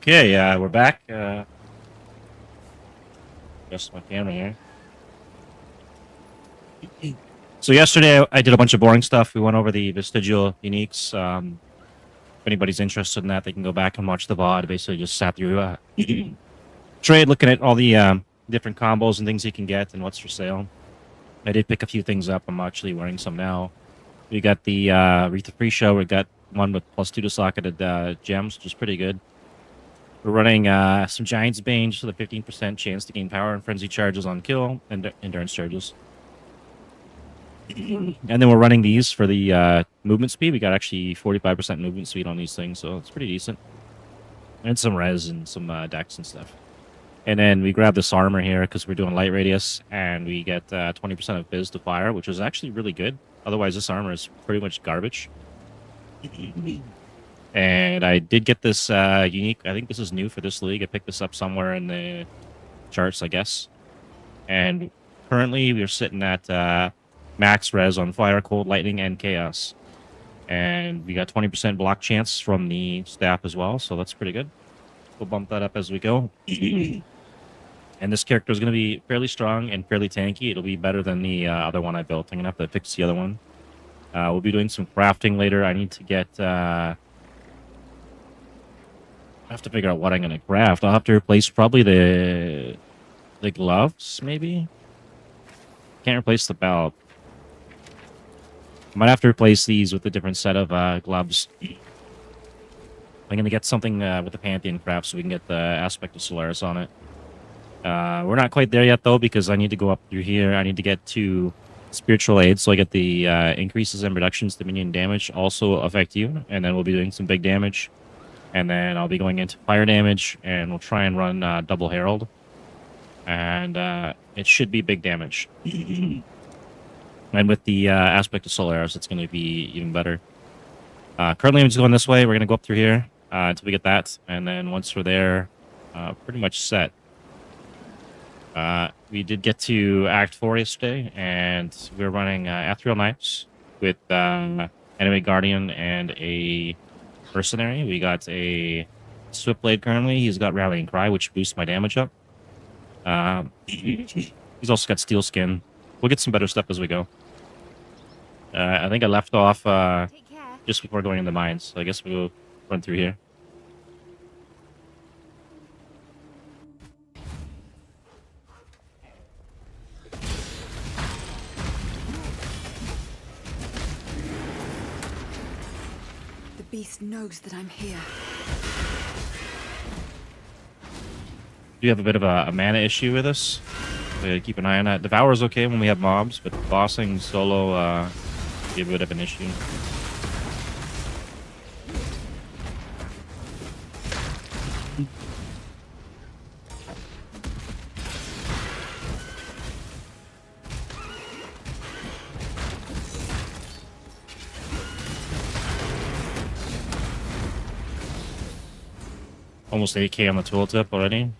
Okay, we're back. Just my camera here. So yesterday I did a bunch of boring stuff. We went over the vestigial uniques. If anybody's interested in that, they can go back and watch the VOD. Basically, just sat through trade, looking at all the different combos and things you can get and what's for sale. I did pick a few things up. I'm actually wearing some now. We got the Aretha Free Show. We got one with +2 to socketed gems, which is pretty good. We're running some Giant's Bane for the 15% chance to gain power and frenzy charges on kill and endurance charges. And then we're running these for the movement speed. We got actually 45% movement speed on these things, so it's pretty decent. And some res and some dex and stuff. And then we grab this armor here because we're doing light radius, and we get 20% of Fizz to fire, which is actually really good. Otherwise, this armor is pretty much garbage. And I did get this unique. I think this is new for this league. I picked this up somewhere in the charts, I guess. And currently, we're sitting at max res on fire, cold, lightning, and chaos. And we got 20% block chance from the staff as well, so that's pretty good. We'll bump that up as we go. And this character is going to be fairly strong and fairly tanky. It'll be better than the other one I built. I'm going to have to fix the other one. We'll be doing some crafting later. I need to get... I have to figure out what I'm going to craft. I'll have to replace probably the gloves, maybe? Can't replace the belt. I might have to replace these with a different set of gloves. I'm going to get something with the Pantheon craft so we can get the Aspect of Solaris on it. We're not quite there yet, though, because I need to go up through here. I need to get to Spiritual Aid, so I get the increases and reductions to minion damage also affect you, and then we'll be doing some big damage. And then I'll be going into fire damage, and we'll try and run Double Herald. And it should be big damage. And with the Aspect of Solaris, it's going to be even better. Currently, I'm just going this way. We're going to go up through here until we get that. And then once we're there, pretty much set. We did get to Act 4 yesterday, and we're running Ethereal Knives with Enemy Guardian and a Mercenary. We got a Swiftblade currently. He's got Rallying Cry, which boosts my damage up. He's also got Steel Skin. We'll get some better stuff as we go. I think I left off just before going into mines, so I guess we'll run through here. The beast knows that I'm here. Do you have a bit of a mana issue with us? We gotta keep an eye on that. Devour's okay when we have mobs, but bossing solo be a bit of an issue. Almost 8k on the tooltip already.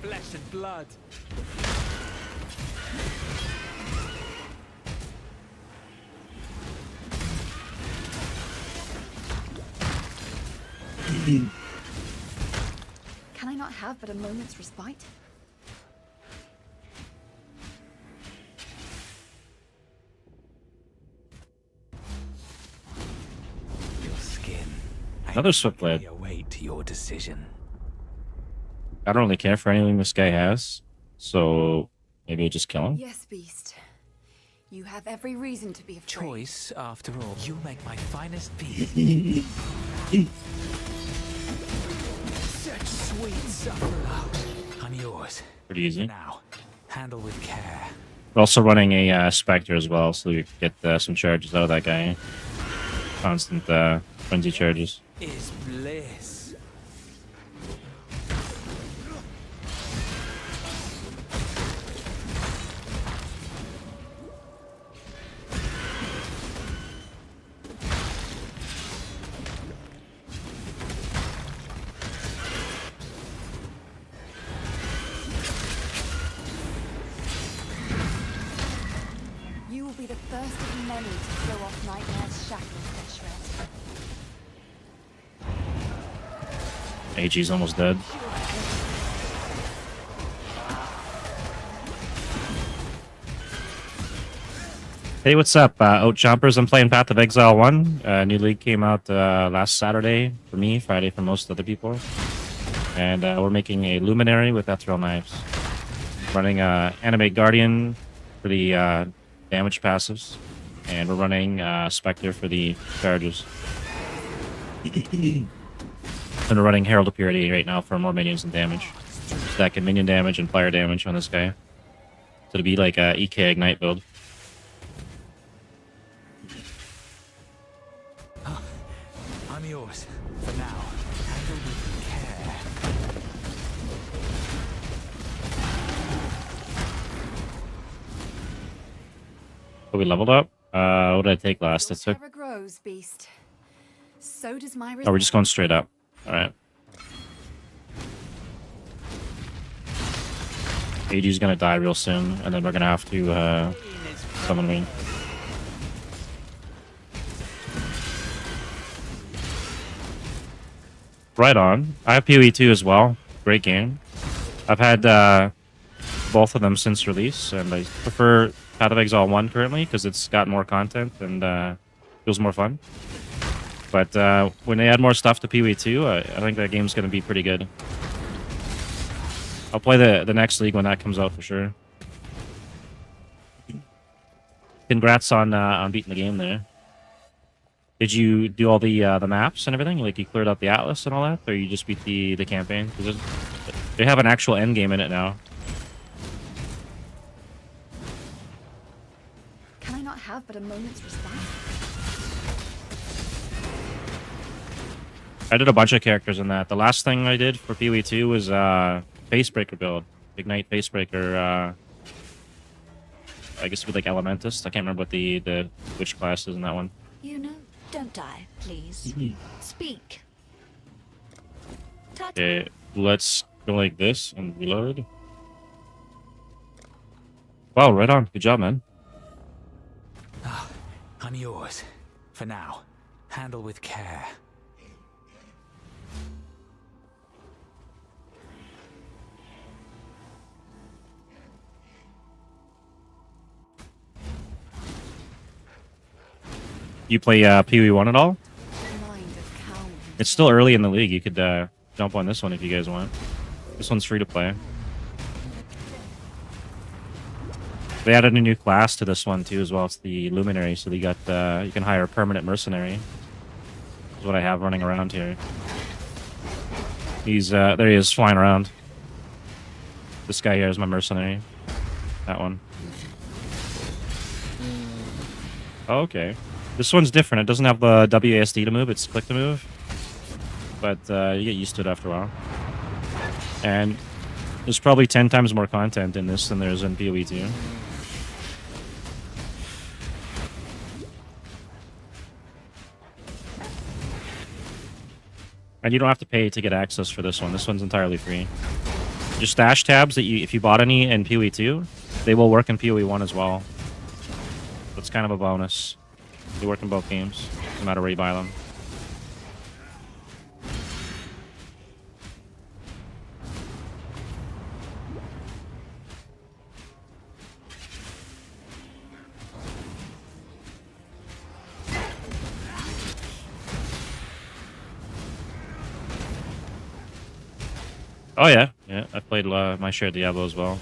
Flesh and blood. Can I not have but a moment's respite? Your skin. Another Swiftblade. Await your decision. I don't really care for anything this guy has, so maybe I'll just kill him. Yes, beast. You have every reason to be afraid. Choice, after all. You make my finest piece. Such sweet suffering. I'm yours. Pretty easy. Now, handle with care. We're also running a Spectre as well, so we get some charges out of that guy. Constant frenzy charges. Is bliss. You will be the first of many to throw off Nightmare's shackles to shreds. AG's almost dead. Hey, what's up, Oat Chompers? I'm playing Path of Exile 1. New league came out last Saturday for me, Friday for most other people. And we're making a Luminary with Ethereal Knives. Running Animate Guardian for the damage passives. And we're running Spectre for the charges. And we're running Herald of Purity right now for more minions and damage. Stacking minion damage and fire damage on this guy. So it'll be like a EK Ignite build. I'm yours for now. Handle with care. Oh, we leveled up? What did I take last? I Your took... terror grows, beast. So does my Oh, we're just going straight up. Alright. AG's gonna die real soon, and then we're gonna have to summon me. Right on. I have PoE 2 as well. Great game. I've had both of them since release, and I prefer Path of Exile 1 currently because it's got more content and feels more fun. But when they add more stuff to PoE 2, I think that game's going to be pretty good. I'll play the next league when that comes out for sure. Congrats on beating the game there. Did you do all the maps and everything? Like you cleared out the Atlas and all that, or you just beat the campaign? 'Cause they have an actual end game in it now. Can I not have but a moment's respite? I did a bunch of characters in that. The last thing I did for PoE 2 was Facebreaker build. Ignite Facebreaker. I guess with like Elementist. I can't remember what the which class is in that one. You know, don't die, please. Speak. Ta-ta. Okay, let's go like this and reload. Wow, right on. Good job, man. I'm yours for now. Handle with care. You play PoE 1 at all? Mind of cow. It's still early in the league. You could jump on this one if you guys want. This one's free to play. They added a new class to this one too as well. It's the Luminary, so they got you can hire a permanent mercenary. That's what I have running around here. He's there he is flying around. This guy here is my mercenary. That one. Oh, okay. This one's different. It doesn't have the WASD to move, it's click to move. But you get used to it after a while. And there's probably 10 times more content in this than there is in PoE 2. And you don't have to pay to get access for this one. This one's entirely free. Your stash tabs that if you bought any in PoE 2, they will work in PoE 1 as well. That's kind of a bonus. They work in both games, no matter where you buy them. Oh yeah, yeah. I played my share of Diablo as well.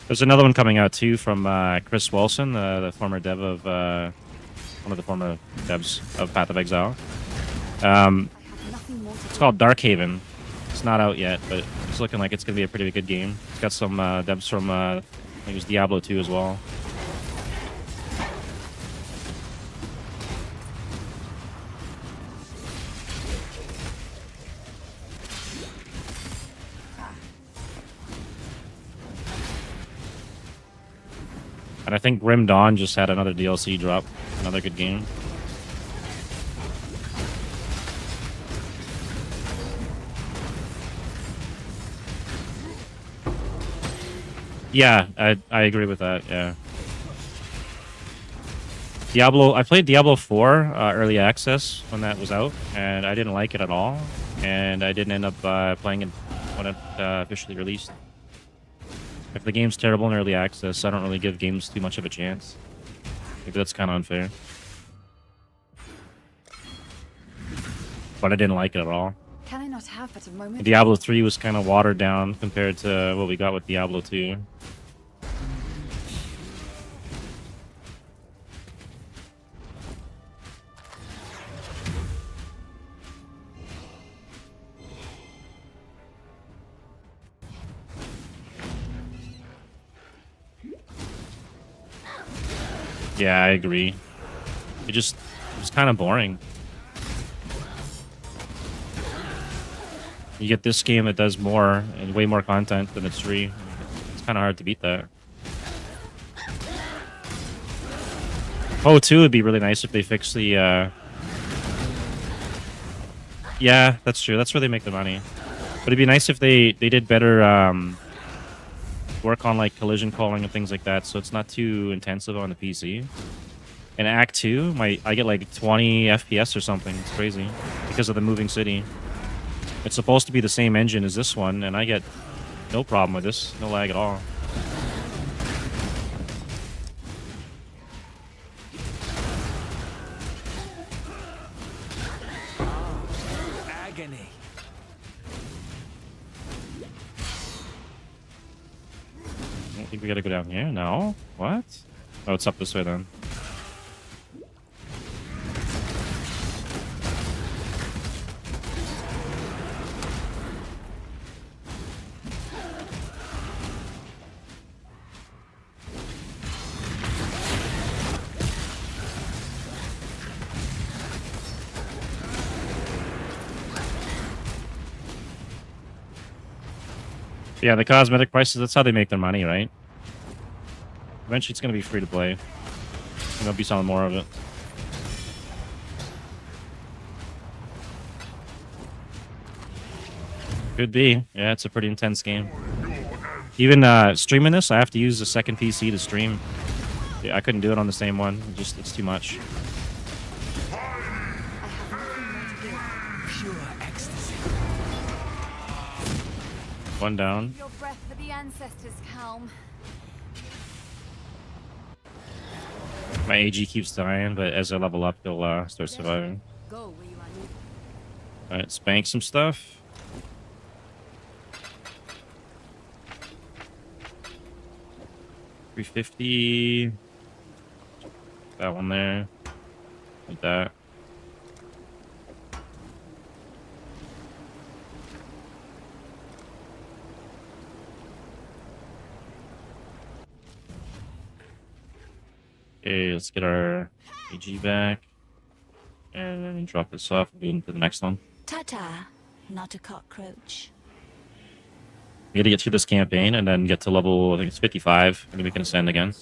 There's another one coming out too from Chris Wilson, the former dev of one of the former devs of Path of Exile. I have nothing more to It's do. called Darkhaven. It's not out yet, but it's looking like it's gonna be a pretty good game. It's got some devs from I think it was Diablo 2 as well. And I think Grim Dawn just had another DLC drop. Another good game. Yeah, I agree with that, yeah. I played Diablo 4 early access when that was out, and I didn't like it at all. And I didn't end up playing it when it officially released. If the game's terrible in early access, I don't really give games too much of a chance. Maybe that's kind of unfair. But I didn't like it at all. Can I not have but a moment? Diablo 3 was kind of watered down compared to what we got with Diablo 2. Yeah, I agree. It was kind of boring. You get this game that does more and way more content than it's free. It's kind of hard to beat that. Oh, 2 would be really nice if they fix the... Yeah, that's true. That's where they make the money. But it'd be nice if they did better work on like collision calling and things like that, so it's not too intensive on the PC. In Act 2, I get like 20 FPS or something. It's crazy because of the moving city. It's supposed to be the same engine as this one, and I get no problem with this. No lag at all. Agony. I don't think we gotta go down here. No? What? Oh, it's up this way then. Yeah, the cosmetic prices, that's how they make their money, right? Eventually it's going to be free to play. And there'll be some more of it. Could be. Yeah, it's a pretty intense game. Even streaming this, I have to use a second PC to stream. Yeah, I couldn't do it on the same one. It's too much. Pure ecstasy. One down. Your breath for the ancestors, Calm. My AG keeps dying, but as I level up, he'll start surviving. Go where you are needed. Alright, spank some stuff. $350. That one there. Like that. Okay, let's get our AG back. And then drop this off and go into the next one. Ta-ta, not a cockroach. We gotta get through this campaign and then get to level, I think it's 55, and then we can ascend again.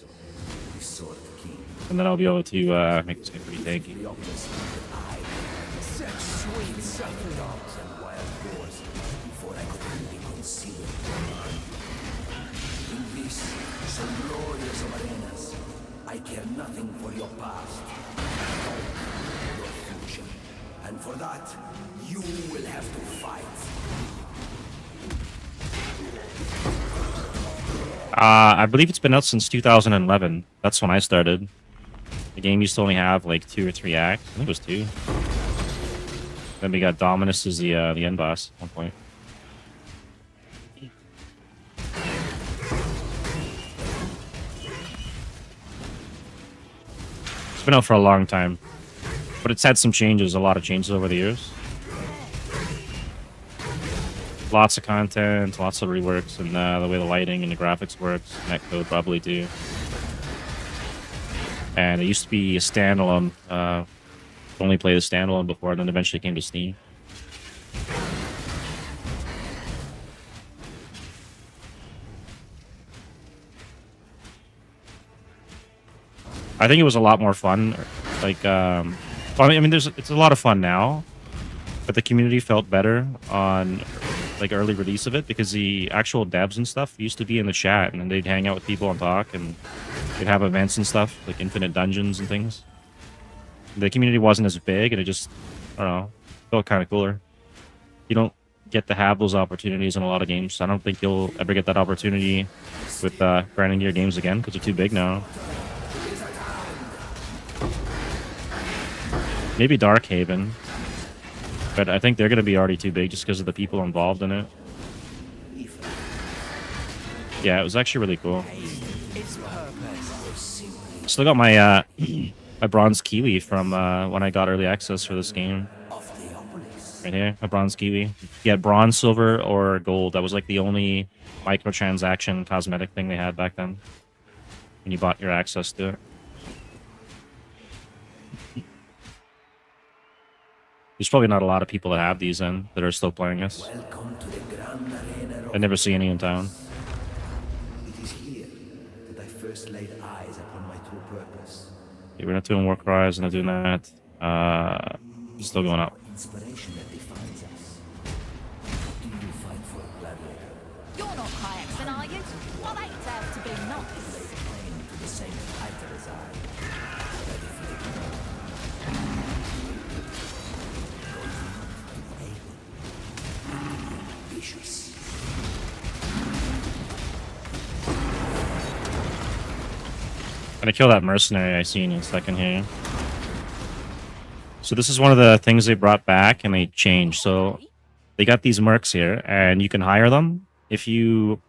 And then I'll be able to make this game pretty tanky. Such sweet suffering. I care nothing for your past, your future, and for that, you will have to fight. I believe it's been out since 2011. That's when I started. The game used to only have like 2 or 3 acts. I think it was 2. Then we got Dominus as the end boss at one point. It's been out for a long time, but it's had some changes, a lot of changes over the years. Lots of content, lots of reworks, and the way the lighting and the graphics works, netcode probably too. And it used to be a standalone. Only played a standalone before, and then eventually came to Steam. I think it was a lot more fun. Like, well, I mean, it's a lot of fun now, but the community felt better on like early release of it because the actual devs and stuff used to be in the chat, and then they'd hang out with people and talk, and they'd have events and stuff like infinite dungeons and things. the community wasn't as big, and it just, I don't know, felt kind of cooler. You don't get to have those opportunities in a lot of games. I don't think you'll ever get that opportunity with grinding gear games again because they're too big now. Maybe Darkhaven, but I think they're going to be already too big just because of the people involved in it. Yeah, it was actually really cool. Its purpose. Still got my my bronze kiwi from when I got early access for this game. Right here, a bronze kiwi. Yeah, bronze, silver, or gold. That was like the only microtransaction cosmetic thing they had back then. When you bought your access to it. There's probably not a lot of people that have these in that are still playing this. I never see any in town. It is here that I first laid eyes upon my true purpose. Yeah, we're not doing war cries, not doing that. Still going up. Inspiration that defines us. Do you fight for a gladiator? You're not Kayakson, are you? Well, they deserve to be nice. Claim to the same title as I. Ambitious. Gonna kill that mercenary I see in a second here. So this is one of the things they brought back and they changed. So they got these mercs here, and you can hire them. If you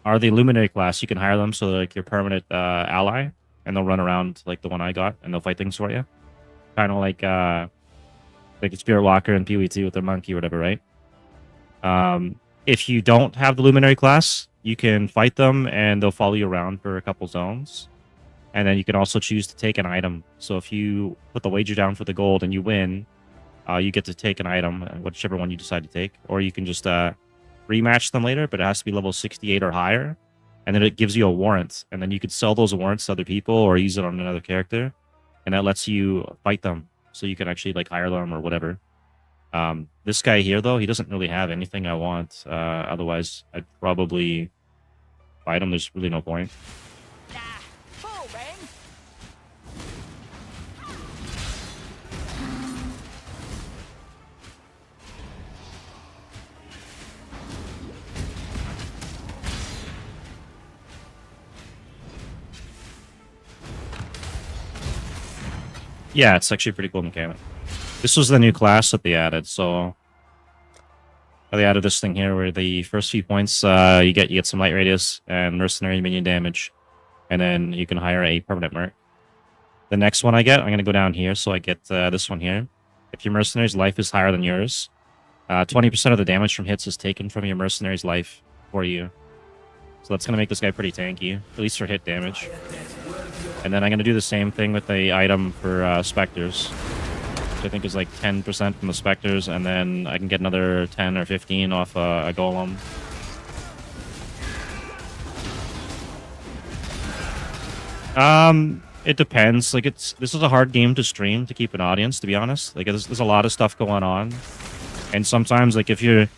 are the Luminary class, you can hire them so they're like your permanent ally, and they'll run around like the one I got, and they'll fight things for you. Kind of like a Spirit Walker and PvT with their monkey or whatever, right? If you don't have the Luminary class, you can fight them, and they'll follow you around for a couple zones. And then you can also choose to take an item. So if you put the wager down for the gold and you win, you get to take an item, whichever one you decide to take. Or you can just rematch them later, but it has to be level 68 or higher. And then it gives you a warrant. And then you could sell those warrants to other people or use it on another character. And that lets you fight them. So you can actually like hire them or whatever. This guy here, though, he doesn't really have anything I want. Otherwise, I'd probably fight him. There's really no point. Yeah, it's actually a pretty cool mechanic. This was the new class that they added, so they added this thing here where the first few points you get some light radius and mercenary minion damage, and then you can hire a permanent merc. The next one I get, I'm gonna go down here, so I get this one here. If your mercenary's life is higher than yours, 20% of the damage from hits is taken from your mercenary's life for you. So that's gonna make this guy pretty tanky, at least for hit damage. And then I'm going to do the same thing with the item for Spectres, which I think is like 10% from the Spectres, and then I can get another 10 or 15 off a Golem. It depends. Like this is a hard game to stream to keep an audience, to be honest. Like there's a lot of stuff going on, and sometimes like if you're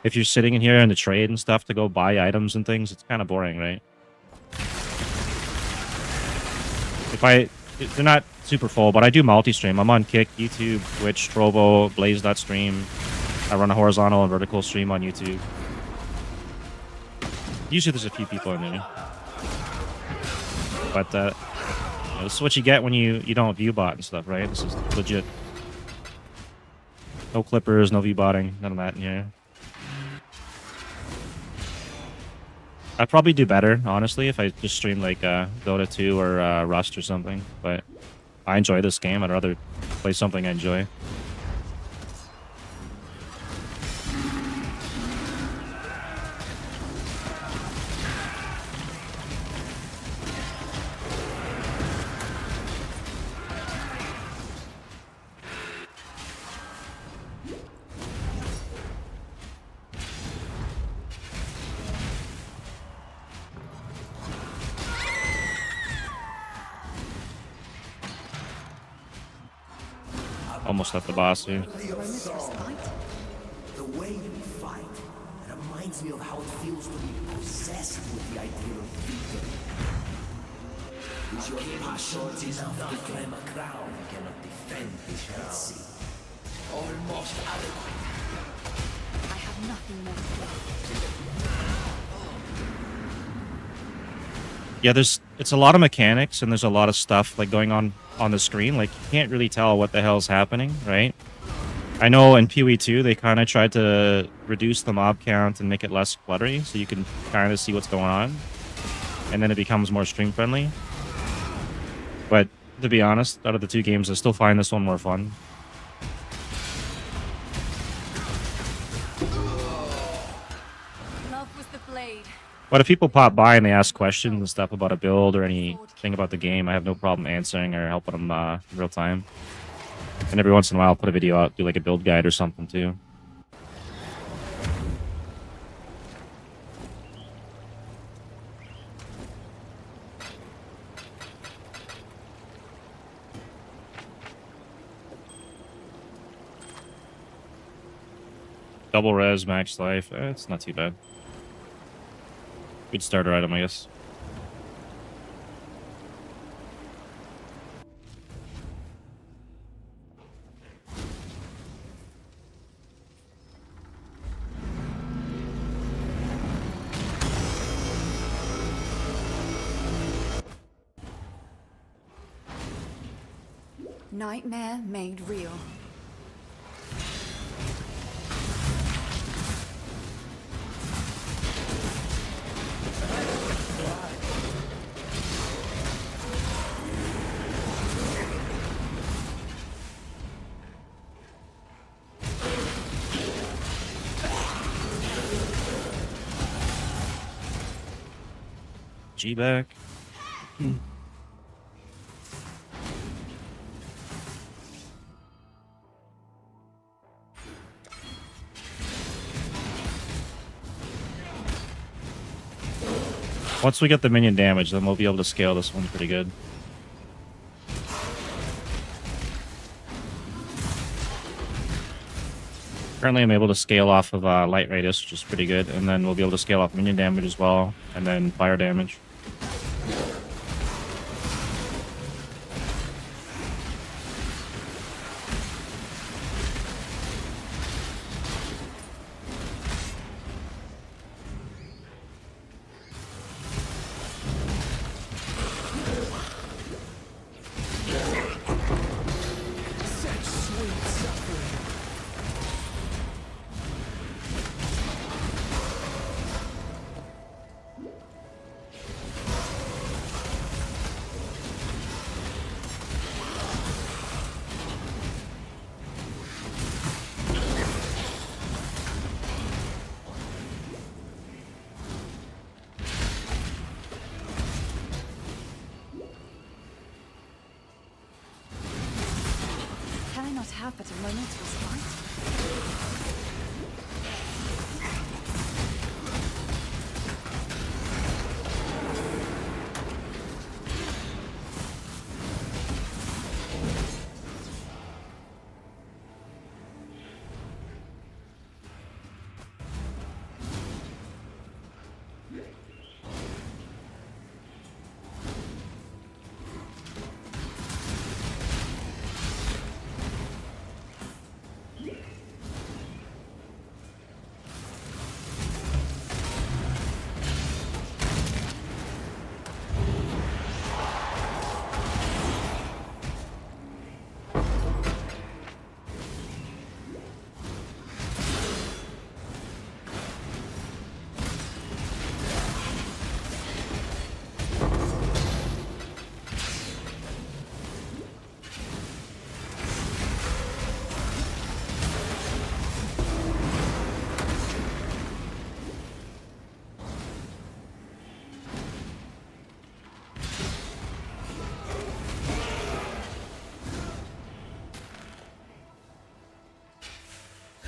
sitting in here in the trade and stuff to go buy items and things, it's kind of boring, right? They're not super full, but I do multi-stream. I'm on Kick, YouTube, Twitch, Trovo, Blaze.stream. I run a horizontal and vertical stream on YouTube. Usually there's a few people in there. But this is what you get when you don't view bot and stuff, right? This is legit. No clippers, no view botting, none of that in here. I'd probably do better, honestly, if I just streamed like Dota 2 or Rust or something. But I enjoy this game. I'd rather play something I enjoy. Almost at the boss here. The way you fight reminds me of how it feels to be possessed with the idea of victory. Is your passion enough to claim a crown? Cannot defend this crown. Almost adequate. I have nothing more to do. Yeah, it's a lot of mechanics and there's a lot of stuff like going on the screen. Like you can't really tell what the hell's happening, right? I know in PoE2 they kind of tried to reduce the mob count and make it less cluttery, so you can kind of see what's going on, and then it becomes more stream friendly. But to be honest, out of the two games, I still find this one more fun. Love was the blade. But if people pop by and they ask questions and stuff about a build or anything about the game, I have no problem answering or helping them in real time. And every once in a while, I'll put a video out, do like a build guide or something too. Double res, max life. It's not too bad. Good starter item, I guess. Nightmare made real. G back. Once we get the minion damage, then we'll be able to scale this one pretty good. Currently, I'm able to scale off of light radius, which is pretty good, and then we'll be able to scale off minion damage as well, and then fire damage. Can I not have but a moment's respite?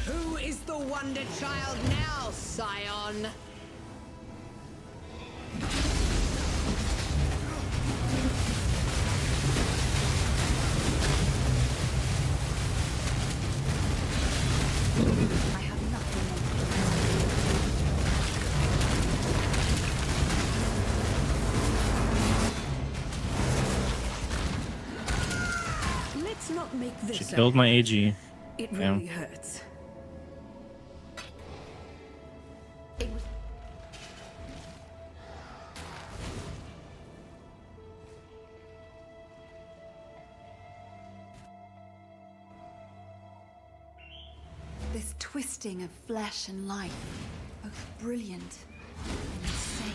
Who is the Wonder Child now, Scion? I have nothing more to do. Killed my AG. It Yeah. really hurts. It was This twisting of flesh and life, both brilliant and insane.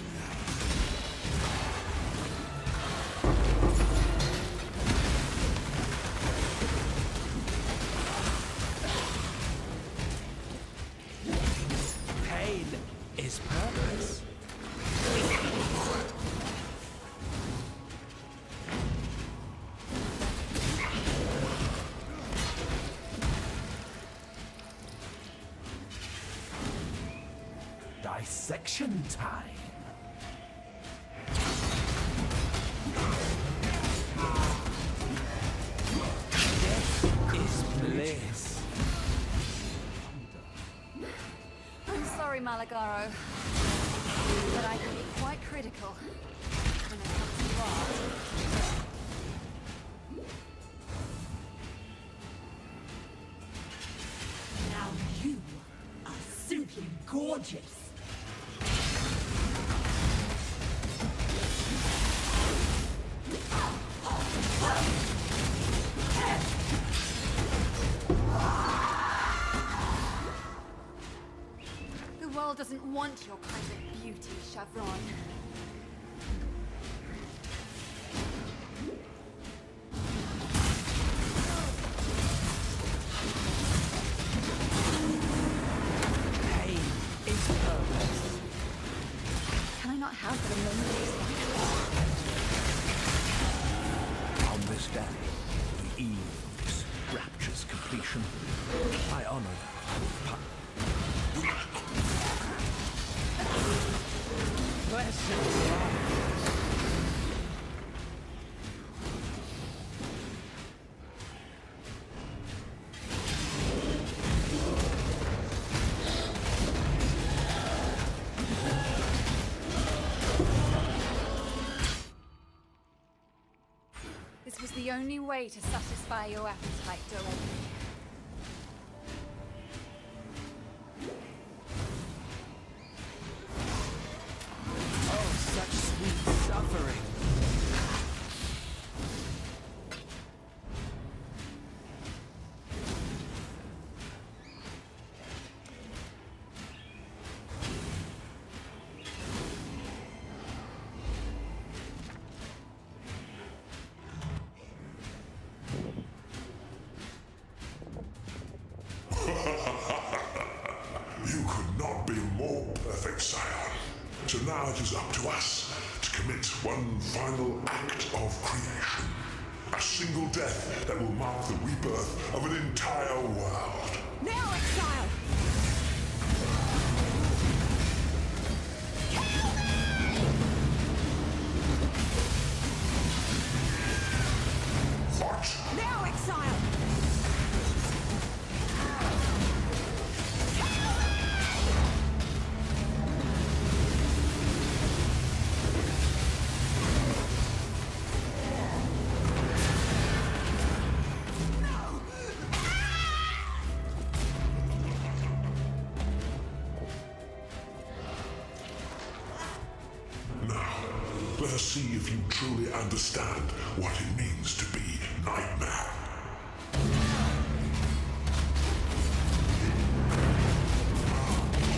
Pain is purpose. Dissection time. Is bliss. I'm sorry, Malagaro, but I can be quite critical when it comes to art. Now you are simply gorgeous. The world doesn't want your kind of beauty, Chevron. Pain is purpose. Can I not have the memories On this day, the eve of this rapture's completion, I honor them with Bless your life. This was the only way to satisfy your appetite, Doremi. Oh, such sweet suffering. You could not be more perfect, Scion. So now it is up to us to commit one final act of creation. A single death that will mark the rebirth of an entire world. Now, Exile! What? Now, Exile! Now, let us see if you truly understand what it means to be Nightmare.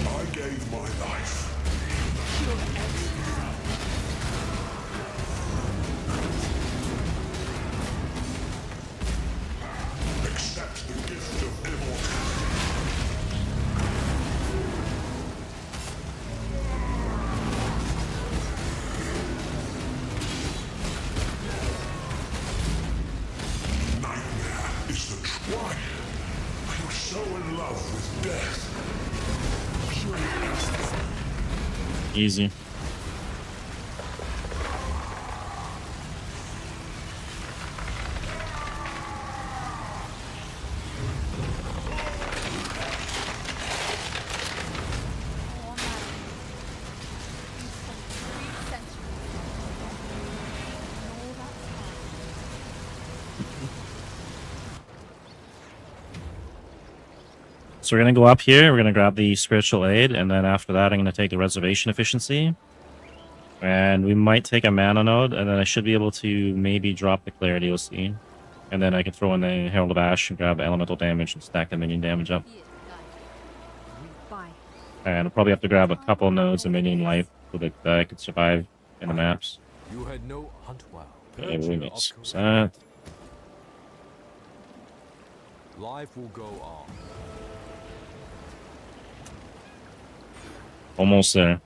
I gave my life. Accept the gift of immortality. Nightmare is the why? Are you so in love with death? Easy. Oh, madam. You spent 3 centuries. And all that time. So we're gonna go up here. We're gonna grab the spiritual aid, and then after that, I'm gonna take the reservation efficiency, and we might take a mana node, and then I should be able to maybe drop the clarity. We'll see, and then I can throw in the Herald of Ash and grab elemental damage and stack the minion damage up. Bye. And I'll probably have to grab a couple nodes of minion life so that I could survive in the maps. You had no hunt well. Okay, we make Of course. that. Life will go on. Almost there.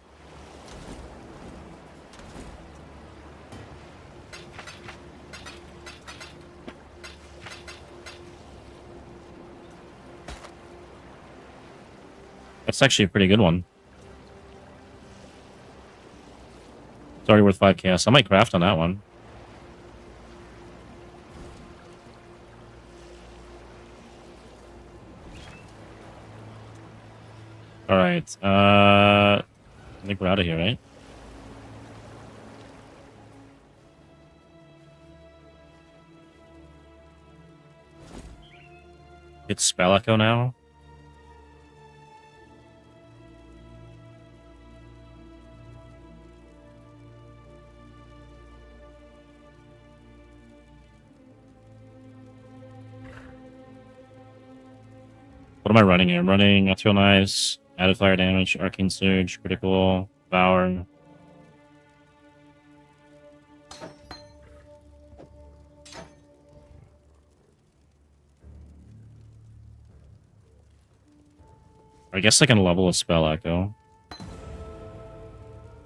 That's actually a pretty good one. It's already worth 5 chaos. I might craft on that one. Alright, I think we're out of here, right? It's Spell Echo now. What am I running here? I'm running Ethereal Knives, added fire damage, Arcane Surge, critical, Devour. I guess I can level a Spell Echo.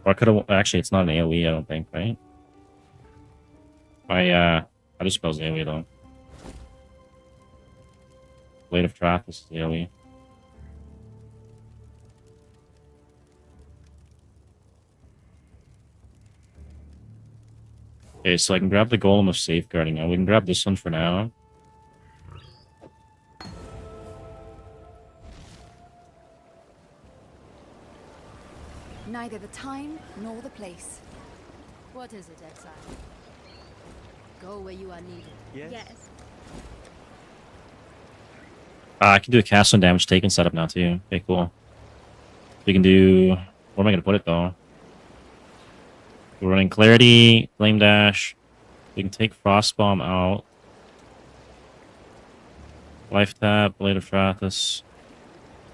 Or I could have... Actually, it's not an AoE, I don't think, right? I just spells AoE, though. Blade of Trath is AoE. Okay, so I can grab the Golem of Safeguarding now. We can grab this one for now. Neither the time nor the place. What is it, Exile? Go where you are needed. Yes. I can do a cast on damage taken setup now too. Okay, cool. We can do... Where am I going to put it though? We're running Clarity, Flame Dash. We can take Frostbomb out. Life Tap, Blade of Trathus.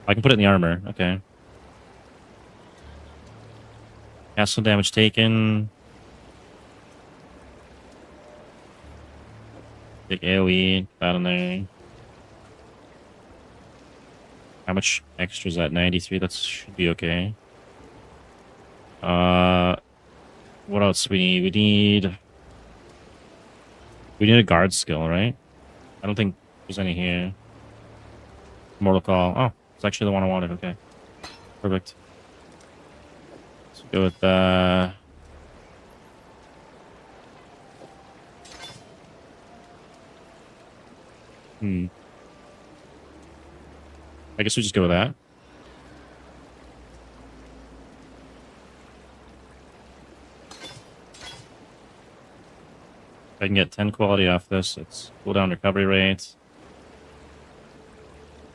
I can put it in the armor. Okay. Cast on damage taken. Take AoE, that in there. How much extra is that? 93? That should be okay. What else we need? We need a guard skill, right? I don't think there's any here. Mortal Call. Oh, it's actually the one I wanted. Okay. Perfect. Let's go with I guess we just go with that. If I can get 10 quality off this, it's cooldown recovery rate.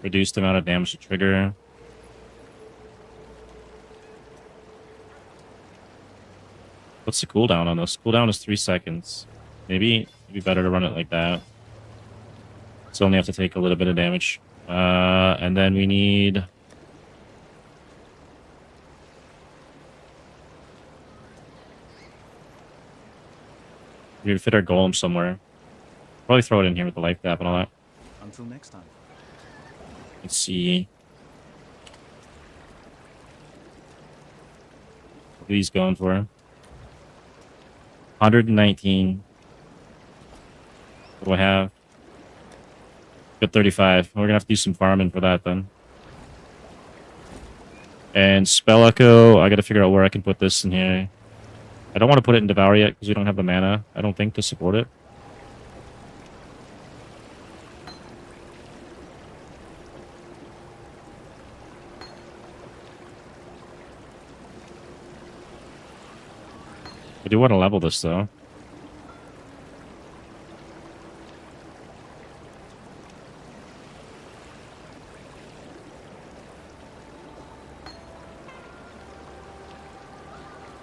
Reduced amount of damage to trigger. What's the cooldown on this? Cooldown is 3 seconds. Maybe it'd be better to run it like that. So only have to take a little bit of damage. And then we need... We need to fit our golem somewhere. Probably throw it in here with the life tap and all that. Until next time. Let's see. What are these going for? 119. What do I have? Got 35. We're gonna have to do some farming for that then. And Spell Echo, I gotta figure out where I can put this in here. I don't want to put it in Devour yet because we don't have the mana, I don't think, to support it. I do want to level this though.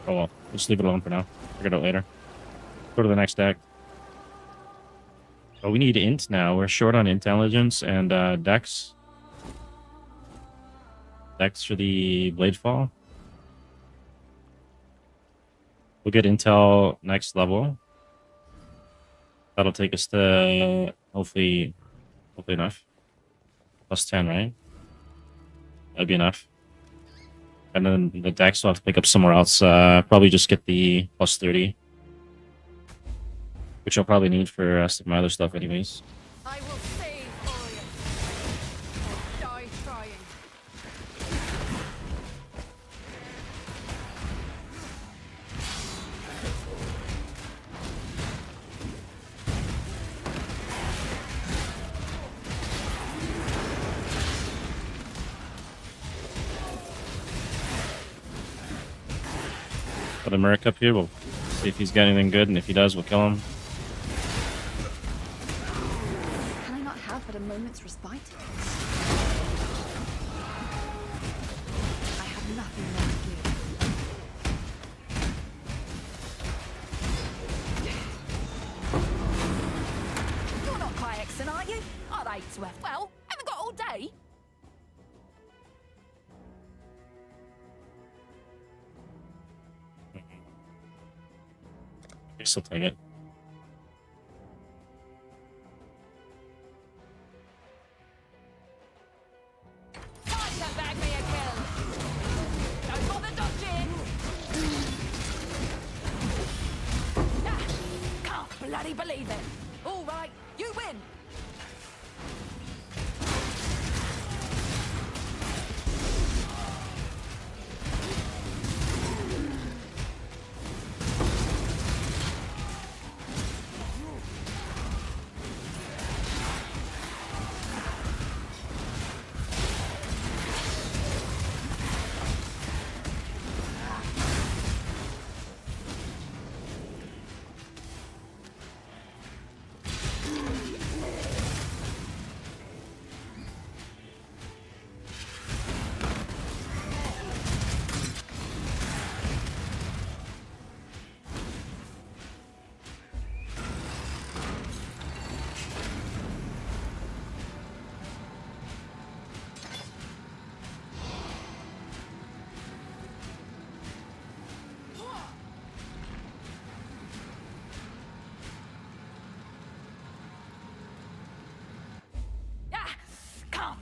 Oh well, just leave it alone for now. Figure it out later. Go to the next deck. Oh, we need int now. We're short on intelligence and dex. Dex for the Bladefall. We'll get intel next level. That'll take us to hopefully enough. Plus 10, right? That'd be enough. And then the dex will have to pick up somewhere else. Probably just get the plus 30. Which I'll probably need for my other stuff anyways. I will save Orient. Or die trying. Put a merc up here. We'll see if he's got anything good, and if he does, we'll kill him. Can I not have but a moment's respite? I have nothing more to give. You're not Kyexon, are you? I'd hate to have. Well, haven't got all day. Guess I'll take it. Can't bag me a kill. Don't bother dodging. Ah, can't bloody believe it. All right, you win.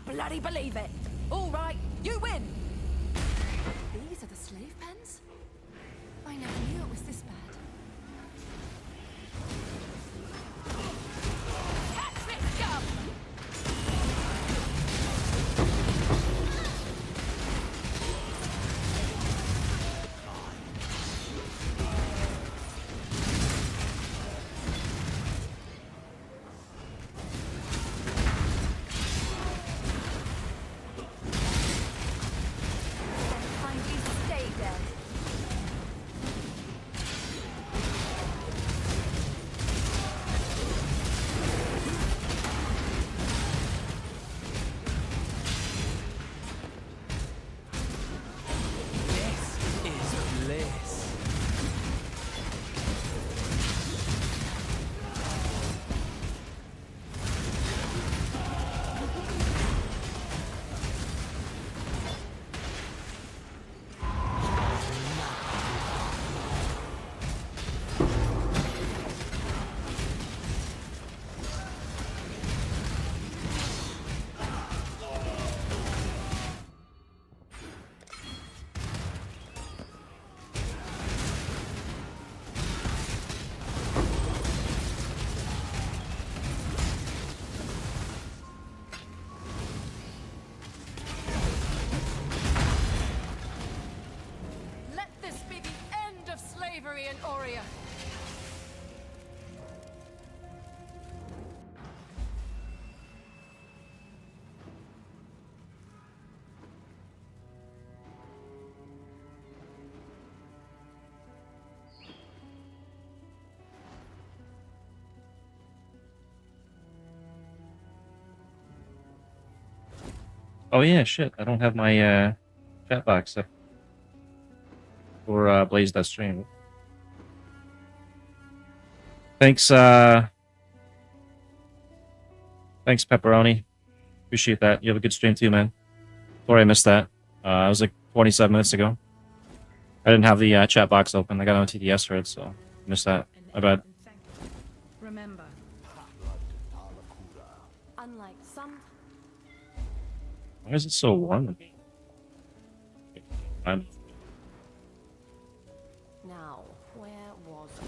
Bloody believe it. All right, you win. These are the slave pens? I never knew it was this bad. Catch this scum! In Oria. Oh yeah, shit. I don't have my chat box up. for Blaze that stream. Thanks, thanks, Pepperoni. Appreciate that. You have a good stream too, man. Sorry I missed that. It was like 27 minutes ago. I didn't have the chat box open. I got on TDS for it, so missed that. My bad. Remember, Unlike some, Why is it so warm in me? now, where was I?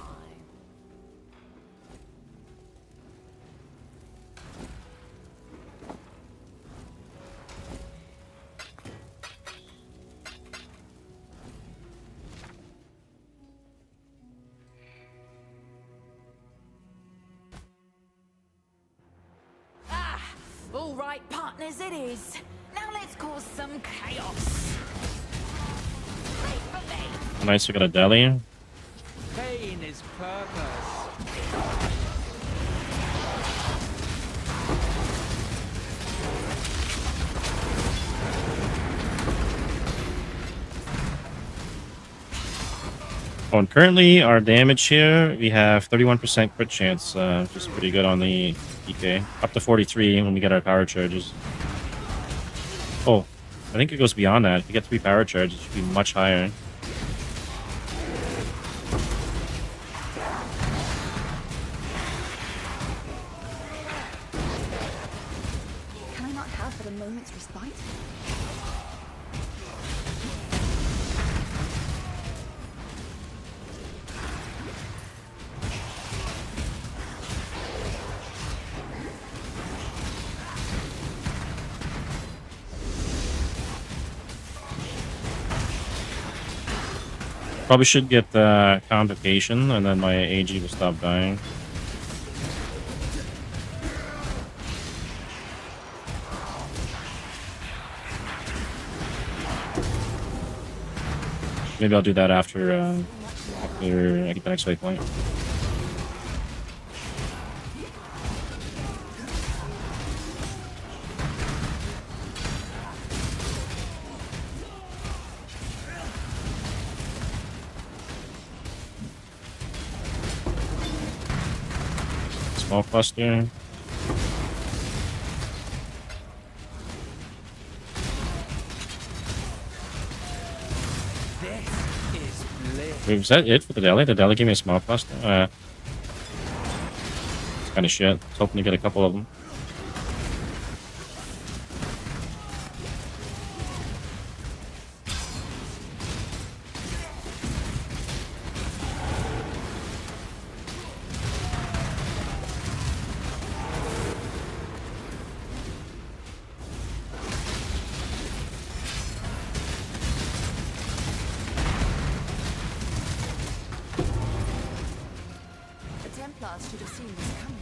All right, partners, it is. Now let's cause some chaos. Wait for me. Nice, we got a deli. Pain is purpose. Oh, and currently our damage here, we have 31% crit chance, which is pretty good on the DK. Up to 43 when we get our power charges. Oh, I think it goes beyond that. If we get 3 power charges, it should be much higher. Can I not have but a moment's respite? Probably should get the convocation, and then my AG will stop dying. Maybe I'll do that after I get the next waypoint. Small cluster. This is bliss. Wait, was that it for the deli? The deli gave me a small cluster? It's kind of shit. I was hoping to get a couple of them. The Templars should have seen this coming.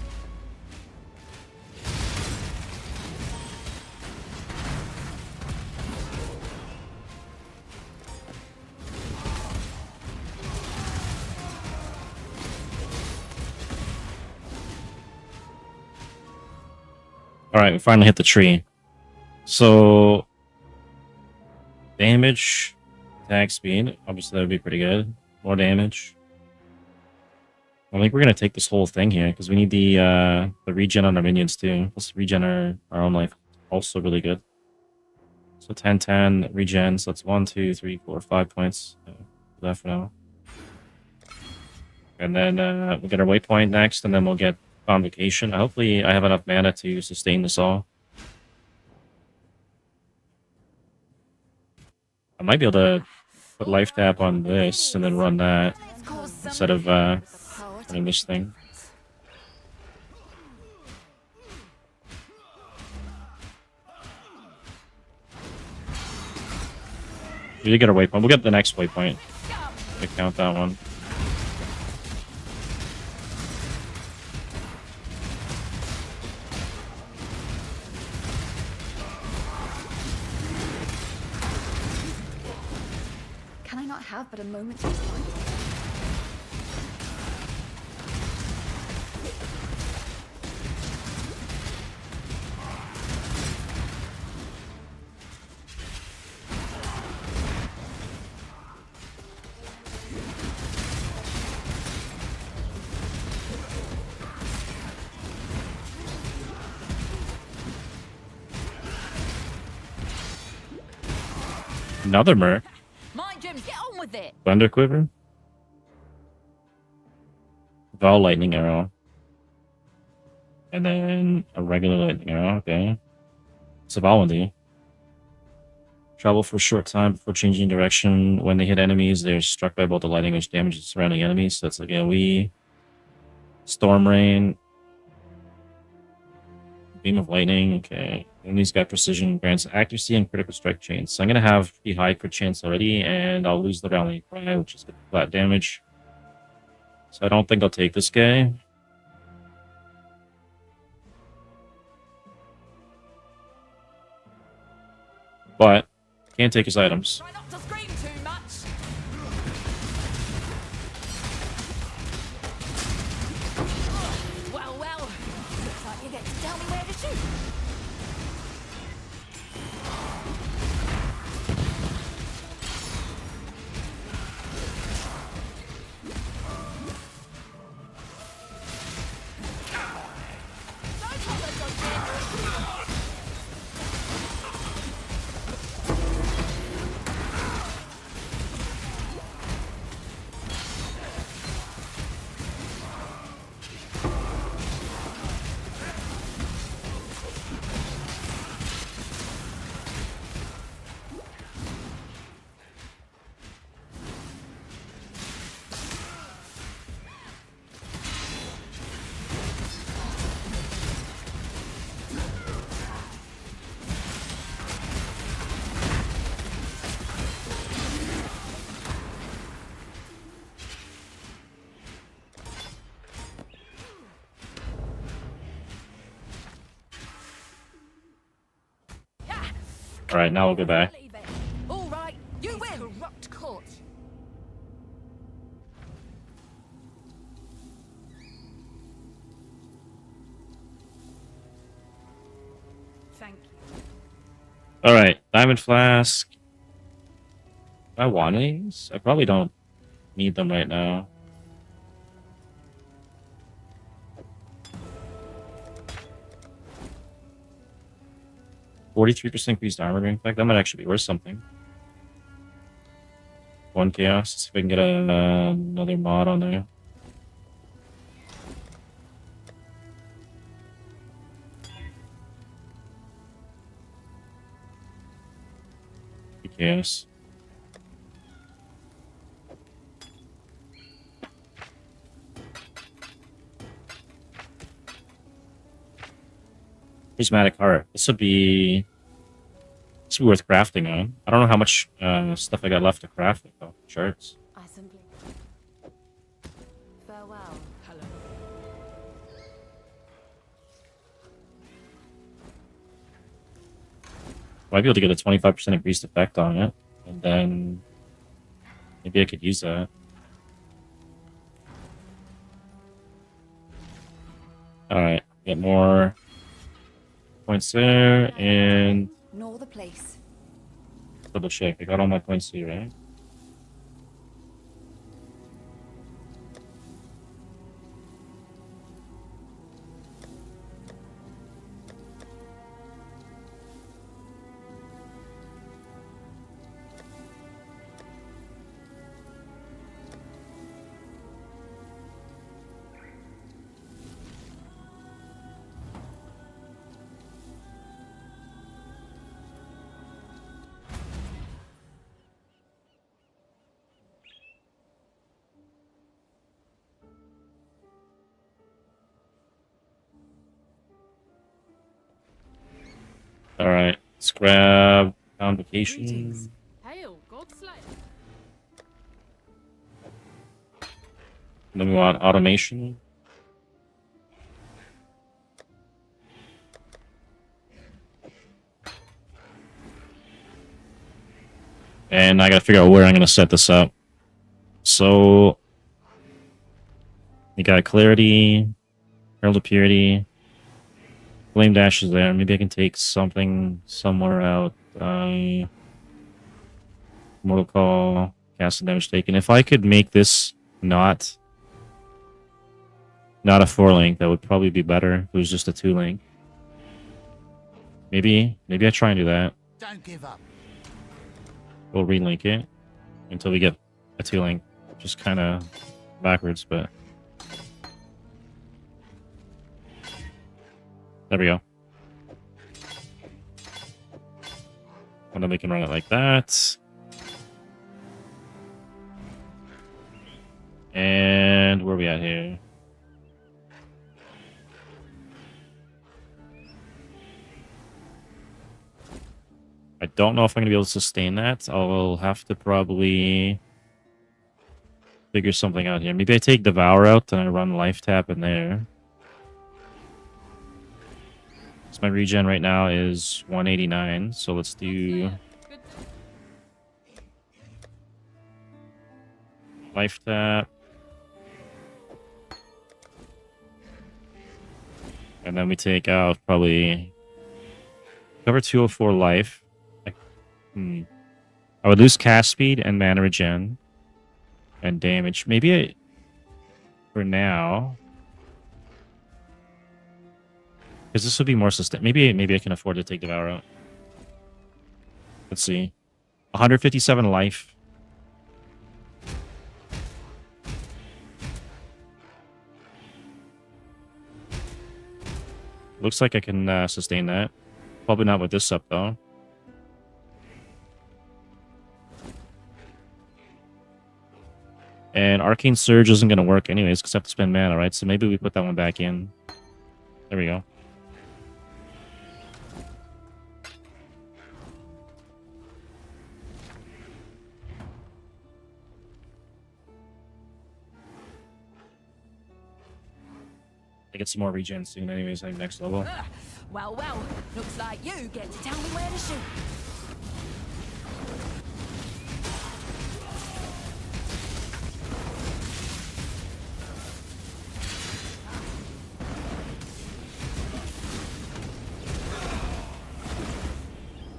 Alright, we finally hit the tree. So, damage, attack speed, obviously that would be pretty good. More damage. I think we're gonna take this whole thing here, because we need the regen on our minions too. Plus regen our own life. Also really good. So 10, regen, so that's 1, 2, 3, 4, 5 points. Left for now. And then we'll get our waypoint next, and then we'll get convocation. Hopefully I have enough mana to sustain this all. I might be able to put life tap on this and then run that Let's cause some instead of running this thing. We did get a waypoint. We'll get the next waypoint. To count that one. Can I not have but a moment's respite? Another merc. My gems, get on with it. Thunder Quiver. Val Lightning Arrow. And then a regular Lightning Arrow, okay. It's a Valentine. Travel for a short time before changing direction. When they hit enemies, they're struck by bolt of lightning, which damages surrounding enemies. So that's like a wee Storm Rain. Beam of Lightning, okay. Enemies got precision, grants accuracy and critical strike chance. So I'm gonna have pretty high crit chance already, and I'll lose the Rallying Cry, which is flat damage. So I don't think I'll take this guy. But can't take his items. Try not to scream too much. Well, well. Looks like you get to tell me where to shoot. All right, now we'll go back. All right, you win. Corrupt court. Thank you. All right, Diamond Flask. Do I want these? I probably don't need them right now. %43% increased armor. In fact, that might actually be worth something. 1 chaos. Let's see if I can get another mod on there. Chaos. Prismatic Heart. This would be worth crafting on. I don't know how much stuff I got left to craft with though. Shards. I simply. Farewell. Hello. Might be able to get a 25% increased effect on it, and then maybe I could use that. All right, get more points there, and Nor the place. double check. I got all my points here, right? All right, let's grab Convocation. Greetings. Hail, Godslayer. Then we want Automation. And I gotta figure out where I'm gonna set this up. So you got Clarity, Herald of Purity, Flame Dash is there. Maybe I can take something somewhere out. Mortal Call, cast and damage taken. If I could make this not a 4-link, that would probably be better. If it was just a 2-link. Maybe I try and do that. Don't give up. We'll relink it until we get a 2-link. Just kind of backwards, but there we go. And then we can run it like that. And where are we at here? I don't know if I'm going to be able to sustain that. I'll have to probably figure something out here. Maybe I take Devour out and I run Life Tap in there. So my regen right now is 189. So let's do Life Tap. And then we take out probably cover 204 life. I would lose cast speed and mana regen and damage. Maybe for now, because this would be more sustain. Maybe I can afford to take Devour out. Let's see, 157 life. Looks like I can sustain that. Probably not with this up though. And Arcane Surge isn't going to work anyways because I have to spend mana, right? So maybe we put that one back in. There we go. I get some more regen soon anyways, like next level. Well, looks like you get to tell me where to shoot.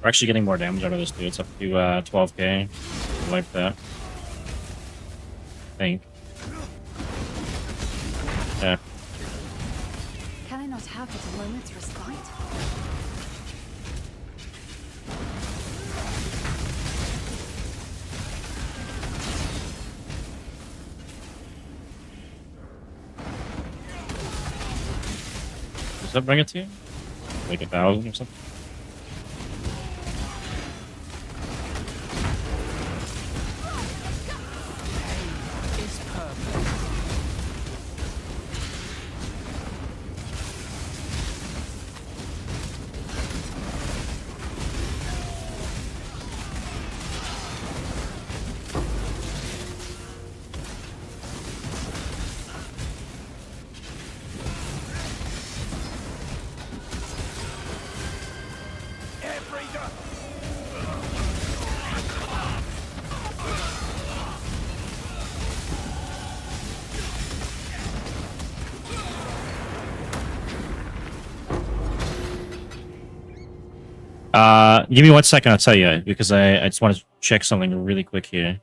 We're actually getting more damage out of this dude. It's up to 12k. Like that. I think. Yeah. Can I not have it a moment's respite? Does that bring it to you? Like 1,000 or something? Give me 1 second, I'll tell you, because I just want to check something really quick here.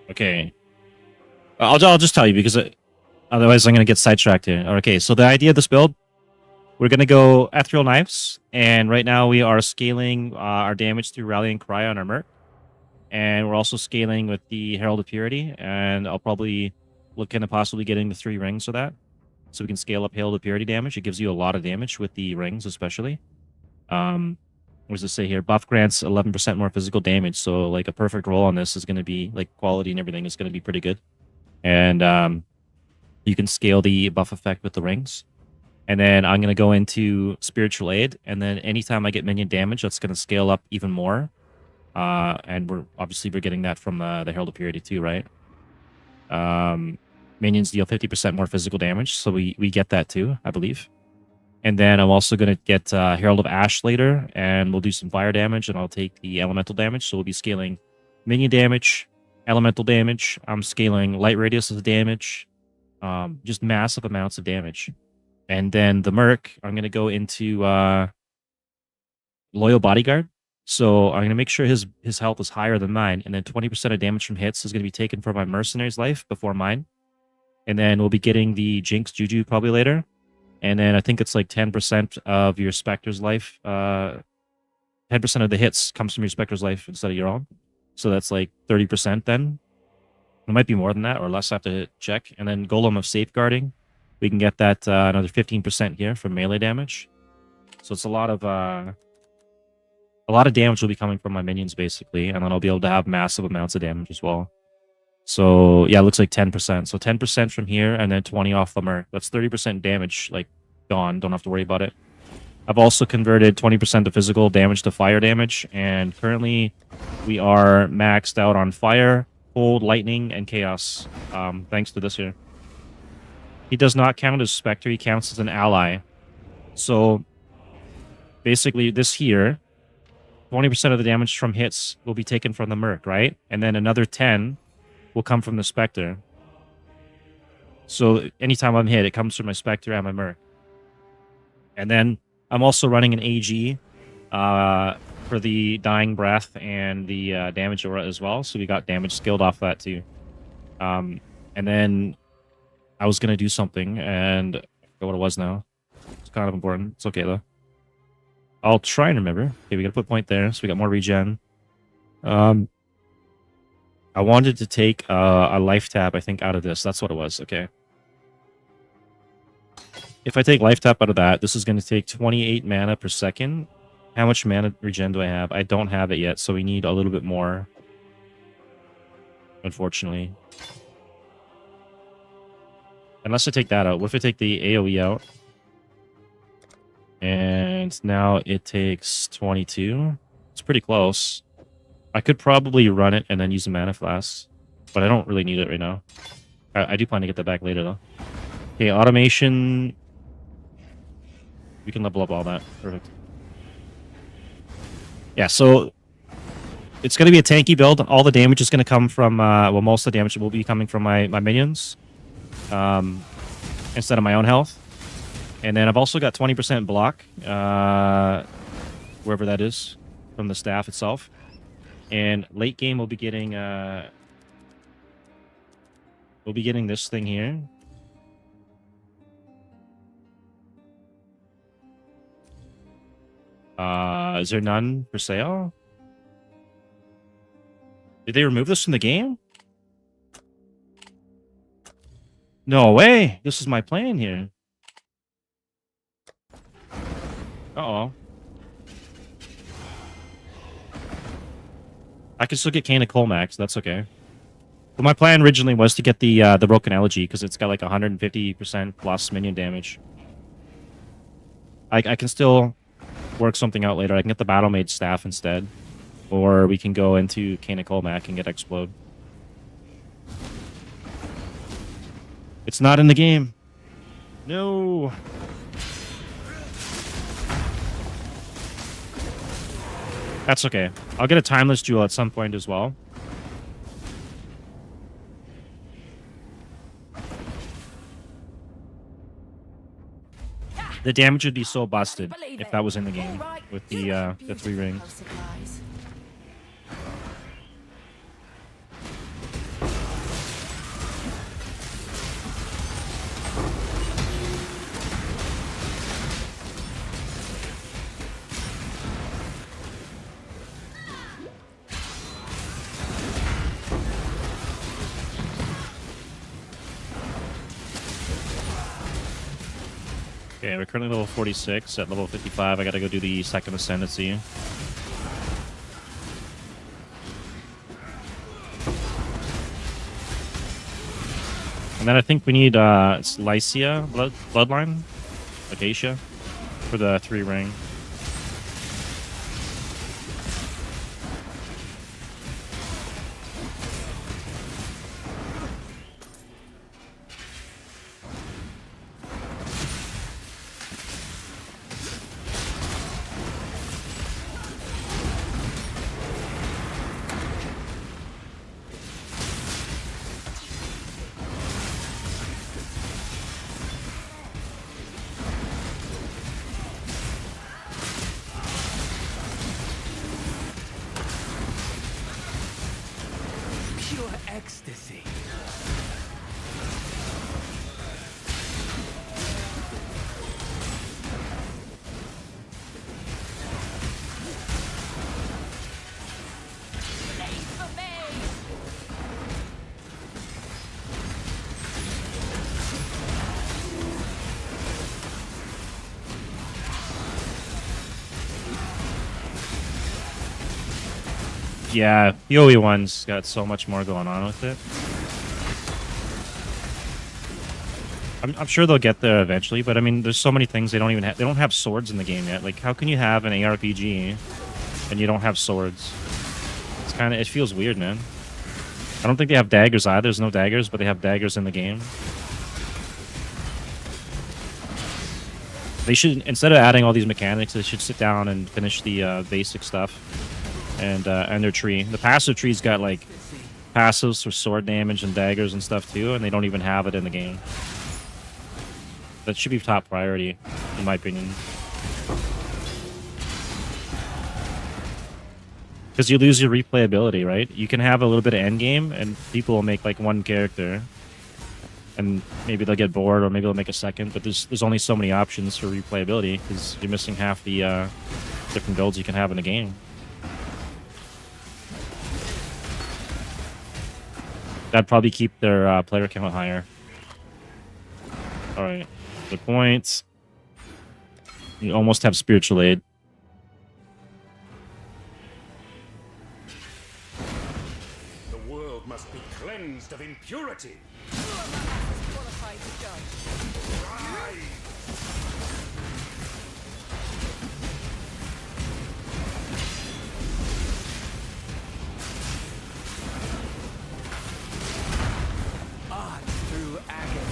Okay. I'll just tell you, because otherwise I'm going to get sidetracked here. Okay, so the idea of this build, we're going to go Ethereal Knives, and right now we are scaling our damage through Rallying Cry on our Merc, and we're also scaling with the Herald of Purity, and I'll probably look into possibly getting the 3 rings for that. So we can scale up Herald of Purity damage. It gives you a lot of damage with the rings, especially. What does it say here? Buff grants 11% more physical damage. So like a perfect roll on this is going to be like quality and everything is going to be pretty good. And you can scale the buff effect with the rings. And then I'm going to go into Spiritual Aid. And then anytime I get minion damage, that's going to scale up even more. And we're getting that from the Herald of Purity too, right? Minions deal 50% more physical damage, so we get that too, I believe. And then I'm also going to get Herald of Ash later, and we'll do some fire damage, and I'll take the elemental damage. So we'll be scaling minion damage, elemental damage. I'm scaling light radius of damage, just massive amounts of damage. And then the Merc, I'm going to go into Loyal Bodyguard. So I'm going to make sure his health is higher than mine, and then 20% of damage from hits is going to be taken from my Mercenary's life before mine. And then we'll be getting the Jinx Juju probably later. And then I think it's like 10% of your Spectre's life 10% of the hits comes from your Spectre's life instead of your own. So that's like 30% then. It might be more than that or less. I have to check. And then Golem of Safeguarding. We can get that another 15% here from melee damage. So it's a lot of damage will be coming from my minions basically, and then I'll be able to have massive amounts of damage as well. So yeah, it looks like 10%. So 10% from here, and then 20 off the merc. That's 30% damage, like gone. Don't have to worry about it. I've also converted 20% of physical damage to fire damage, and currently we are maxed out on fire, cold, lightning, and chaos. Thanks to this here. He does not count as Spectre. He counts as an ally. So basically, this here, 20% of the damage from hits will be taken from the merc, right? And then another 10 will come from the Spectre. So anytime I'm hit, it comes from my Spectre and my merc. And then I'm also running an AG for the Dying Breath and the Damage Aura as well. So we got damage skilled off that too. And then I was going to do something, and I forgot what it was now. It's kind of important. It's okay, though. I'll try and remember. Okay, we got to put point there, so we got more regen. I wanted to take a life tap, I think, out of this. That's what it was. Okay. If I take life tap out of that, this is going to take 28 mana per second. How much mana regen do I have? I don't have it yet, so we need a little bit more. Unfortunately. Unless I take that out. What if I take the AoE out? And now it takes 22. It's pretty close. I could probably run it and then use a mana flask. But I don't really need it right now. I do plan to get that back later, though. Okay, automation. We can level up all that. Perfect. Yeah, so it's going to be a tanky build. All the damage is going to come from... well, most of the damage will be coming from my minions. Instead of my own health. And then I've also got 20% block, wherever that is, from the staff itself. And late game we'll be getting this thing here. Is there none for sale? Did they remove this from the game? No way! This is my plan here. Uh-oh. I can still get Cane of Colmax, that's okay. But my plan originally was to get the Broken Elegy, because it's got like 150% plus minion damage. I can still work something out later. I can get the Battle Mage Staff instead. Or we can go into Cane of Colmac and get Explode. It's not in the game. No. That's okay. I'll get a Timeless Jewel at some point as well. The damage would be so busted if that was in the game with the 3 rings. Okay, we're currently level 46. At level 55, I gotta go do the second ascendancy. And then I think we need it's Lycia bloodline, Acacia, for the 3 ring. Pure ecstasy. Yeah, PoE one's got so much more going on with it. I'm sure they'll get there eventually, but I mean, there's so many things they don't even have. They don't have swords in the game yet. Like, how can you have an ARPG and you don't have swords? It's kind of, it feels weird, man. I don't think they have daggers either. There's no daggers, but they have daggers in the game. They should, instead of adding all these mechanics, they should sit down and finish the basic stuff and their tree. The passive tree's got like passives for sword damage and daggers and stuff too, and they don't even have it in the game. That should be top priority, in my opinion. Because you lose your replayability, right? You can have a little bit of endgame, and people will make like one character, and maybe they'll get bored, or maybe they'll make a second. But there's only so many options for replayability because you're missing half the different builds you can have in the game. That'd probably keep their player count higher. All right. The points. You almost have spiritual aid. The world must be cleansed of impurity. Qualified to judge. Art through agony.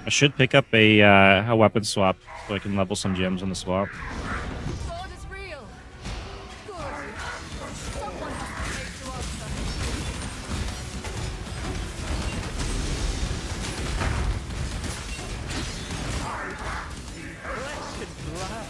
I should pick up a weapon swap so I can level some gems on the swap. God is real. Good. Someone has to make to answer. Flesh and blood.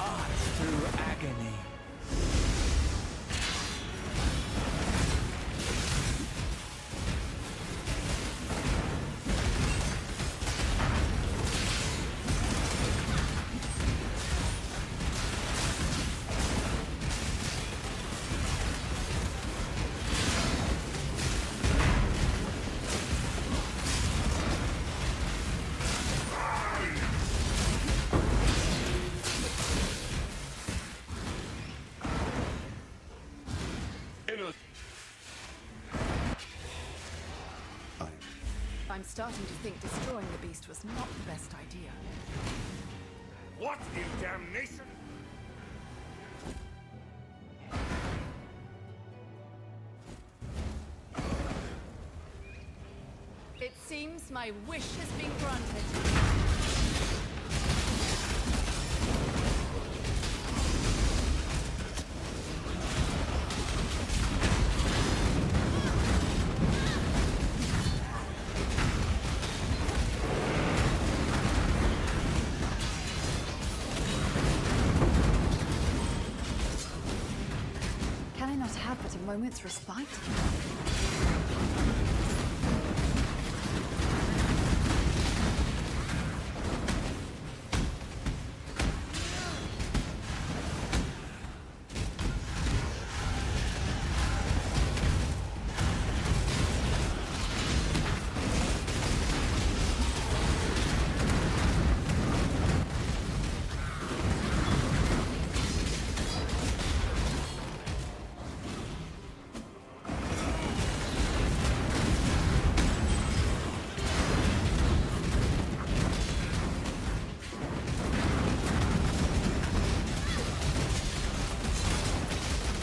Art through agony. I'm starting to think destroying the beast was not the best idea. What in damnation? It seems my wish has been granted. Can I not have but a moment's respite?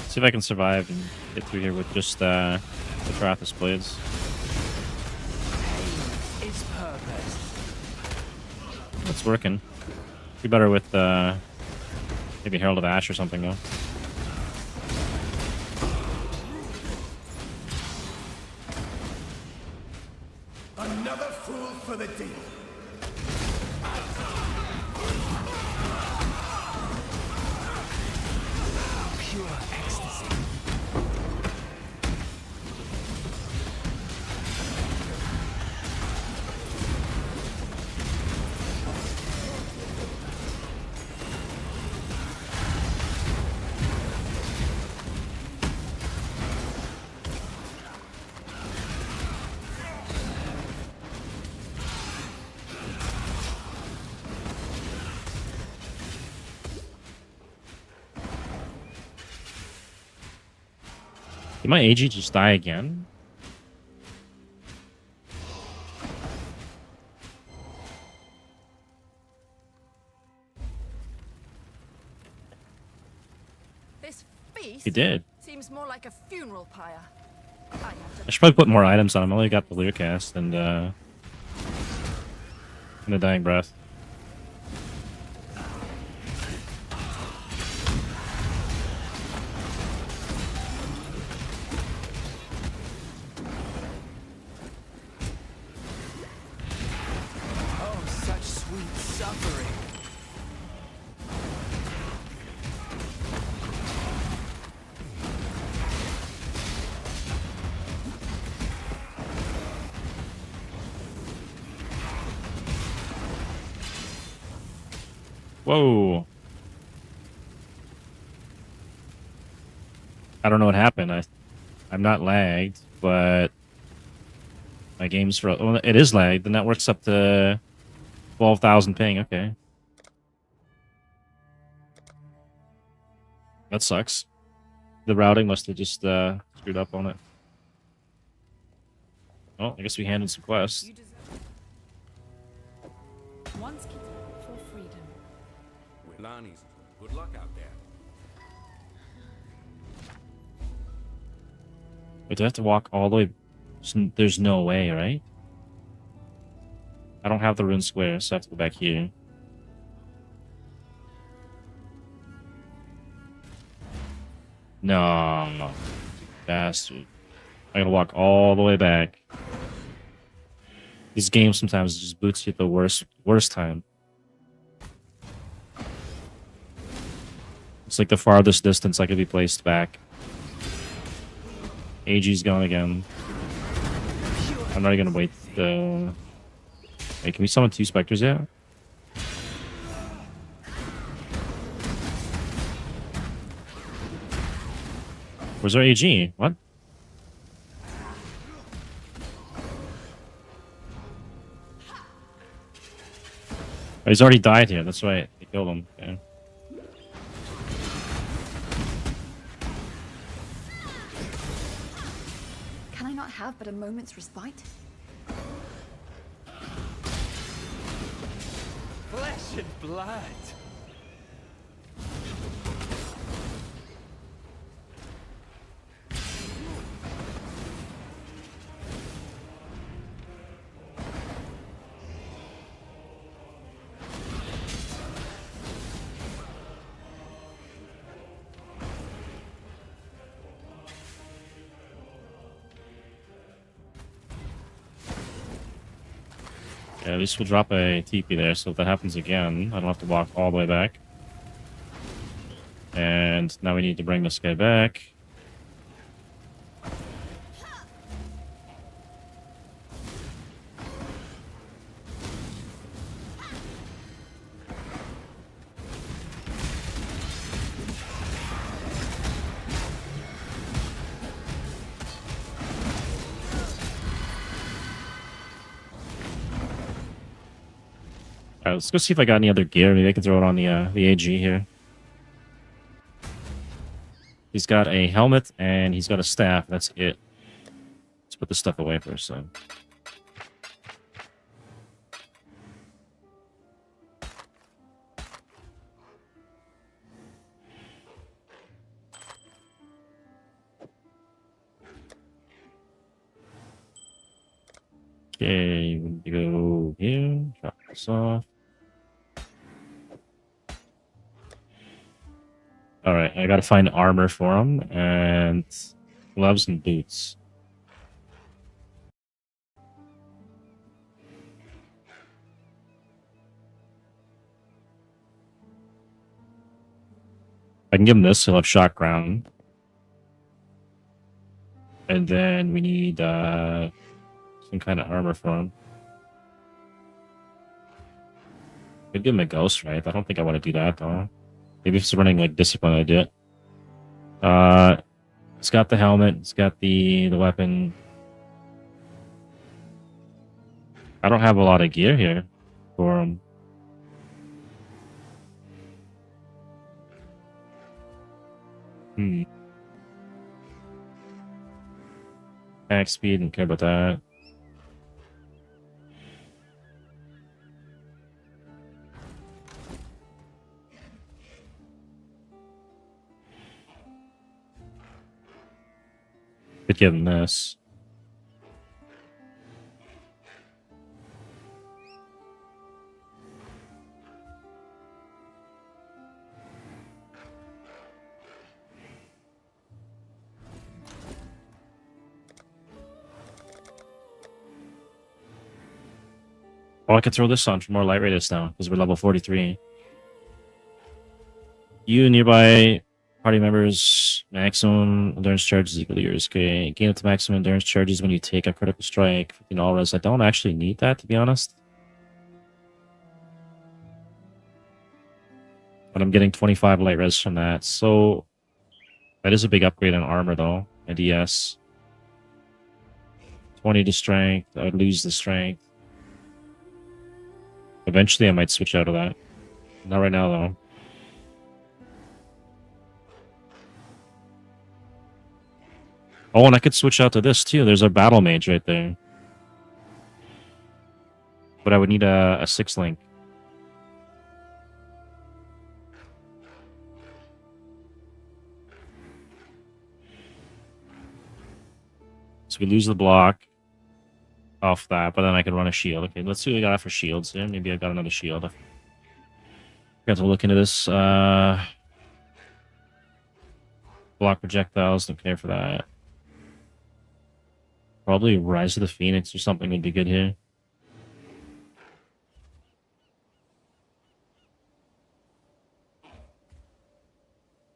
See if I can survive and get through here with just the Trathus blades. Its purpose. It's working. Be better with maybe Herald of Ash or something though. of the deal. Pure ecstasy. Did my AG just die again? This feast He did. seems more like a funeral pyre. I have I should probably put more items on him. I only got the Leer cast and the Dying Breath. Oh, such sweet suffering. Whoa. I don't know what happened. I'm not lagged, but my game's well, it is lagged. The network's up to 12,000 ping. Okay. That sucks. The routing must have just screwed up on it. Well, I guess we handled some quests. You deserve once killed for freedom. Lani's, good luck out there. Wait, do I have to walk all the way? There's no way, right? I don't have the rune square, so I have to go back here. No. Bastard. I gotta walk all the way back. These games sometimes just boots you at the worst time. It's like the farthest distance I could be placed back. AG's gone again. I'm not even gonna wait. Wait, can we summon 2 specters yet? Where's our AG? What? Oh, he's already died here. That's right. They killed him. Okay. Can I not have but a moment's respite? Flesh and blood. Yeah, at least we'll drop a TP there, so if that happens again, I don't have to walk all the way back. And now we need to bring this guy back. Alright, let's go see if I got any other gear. Maybe I can throw it on the AG here. He's got a helmet and he's got a staff. That's it. Let's put this stuff away for a second. Okay, we need to go here. Drop this off. Alright, I gotta find armor for him, and gloves and boots. I can give him this, he'll have shock ground. And then we need some kind of armor for him. Could give him a ghost, right? I don't think I want to do that though. Maybe if it's running like discipline, I do it. It's got the helmet, it's got the weapon. I don't have a lot of gear here for him. Attack speed, don't care about that. Could give him this. Oh, I could throw this on for more light radius now, because we're level 43. You nearby party members, maximum endurance charges equal to yours. Okay, gain up to maximum endurance charges when you take a critical strike. In all res, I don't actually need that, to be honest. But I'm getting 25 light res from that, so that is a big upgrade on armor, though. And DS. 20 to strength. I would lose the strength. Eventually, I might switch out of that. Not right now, though. Oh, and I could switch out to this, too. There's a battle mage right there. But I would need a 6-link. So we lose the block off that, but then I can run a shield. Okay, let's see what we got for shields here. Maybe I got another shield. Got to look into this. Block projectiles, don't care for that. Probably Rise of the Phoenix or something would be good here.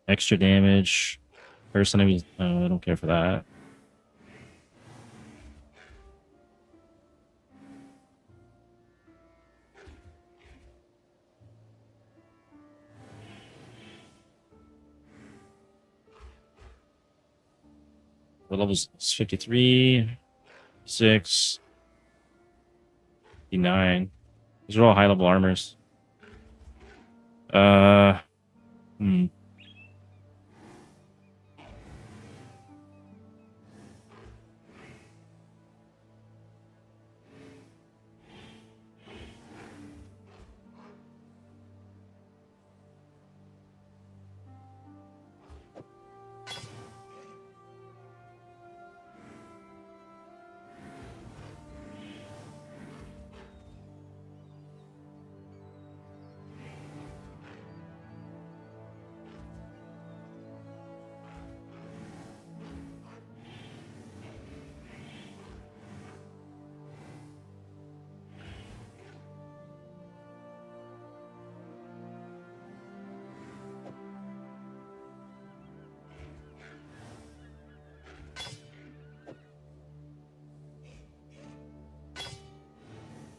Extra damage. First enemy, I don't care for that. The levels 53, 6, 59. These are all high level armors.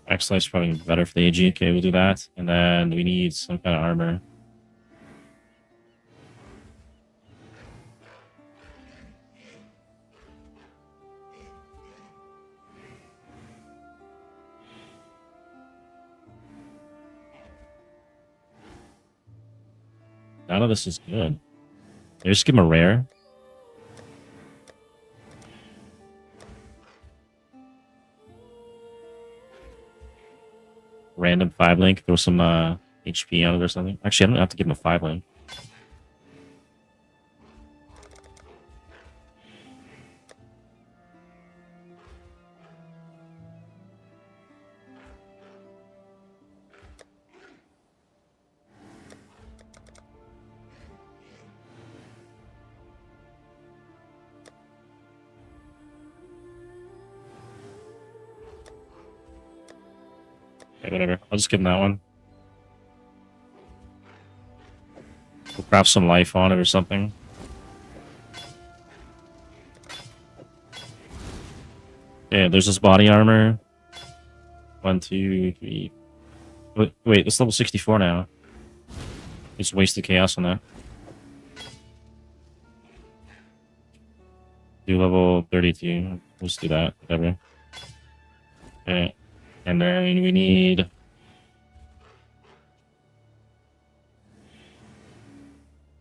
X-Life's probably better for the AG. Okay, we'll do that. And then we need some kind of armor. None of this is good. Maybe just give him a rare. Random 5-link. Throw some HP on it or something. Actually, I don't have to give him a 5-link. Okay, whatever. I'll just give him that one. Craft some life on it or something. Yeah, there's this body armor. 1, 2, 3. Wait, it's level 64 now. Just wasted chaos on that. Do level 32. Let's do that. Whatever. Okay. And then we need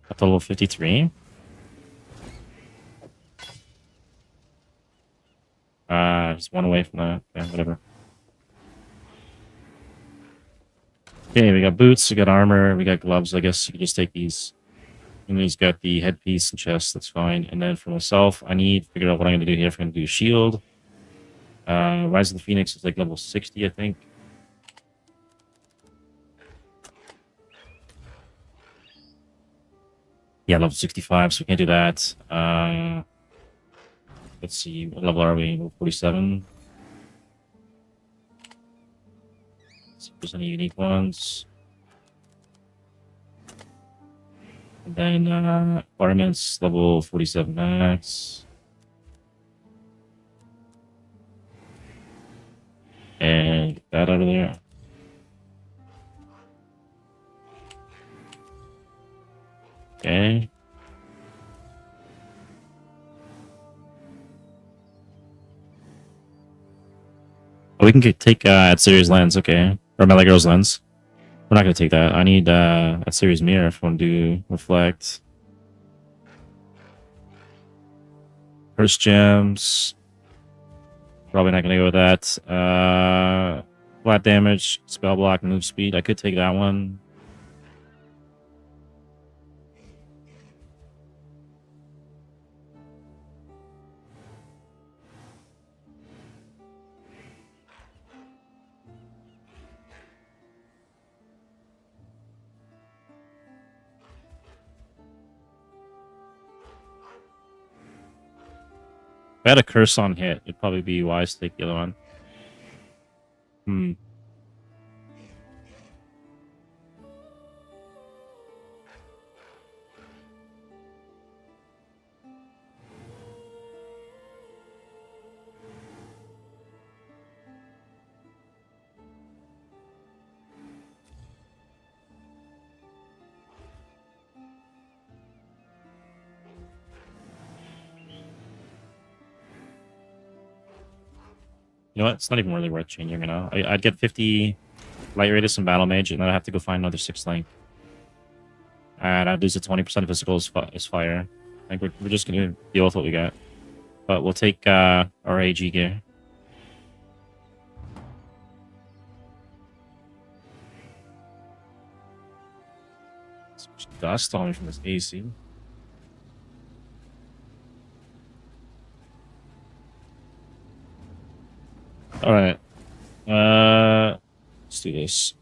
a total of 53. Just one away from that. Yeah, whatever. Okay, we got boots, we got armor, we got gloves. I guess you can just take these. And he's got the headpiece and chest, that's fine. And then for myself, I need to figure out what I'm going to do here. If I'm going to do shield. Rise of the Phoenix is like level 60, I think. Yeah, level 65, so we can't do that. Let's see, what level are we? Level 47. Let's see if there's any unique ones. And then requirements, level 47 max. And get that out of there. Okay. Oh, we can take at series lens, okay. Or Meligar's lens. We're not gonna take that. I need at series mirror if I want to do reflect. Curse gems. Probably not gonna go with that. Flat damage, spell block, move speed. I could take that one. If I had a curse on hit, it'd probably be wise to take the other one. You know what? It's not even really worth changing right now. I'd get 50 light radius and battle mage, and then I'd have to go find another 6 length. And I'd lose a 20% physical as fire. I think we're just gonna deal with what we got. But we'll take our AG gear. Dust on me from this AC. All right. Let's do this.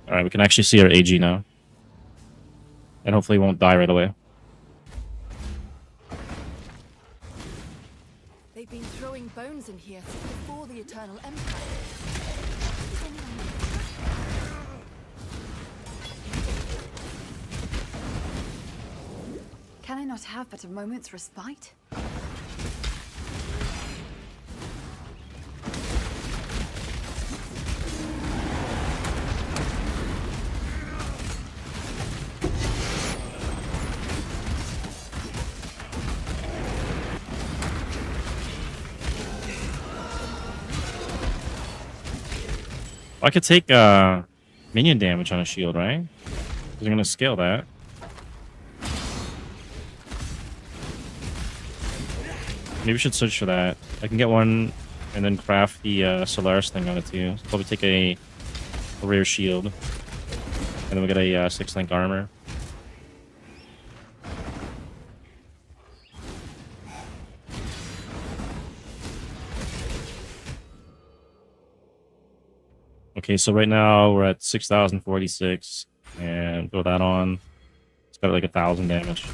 All right, we can actually see our AG now. And hopefully won't die right away. They've been throwing bones in here before the Eternal Empire. Can I not have but a moment's respite? I could take minion damage on a shield, right? Because I'm going to scale that. Maybe we should search for that. I can get one and then craft the Solaris thing on it too. So probably take a rare shield. And then we get a 6 link armor. Okay, so right now we're at 6,046, and throw that on. It's got like 1,000 damage.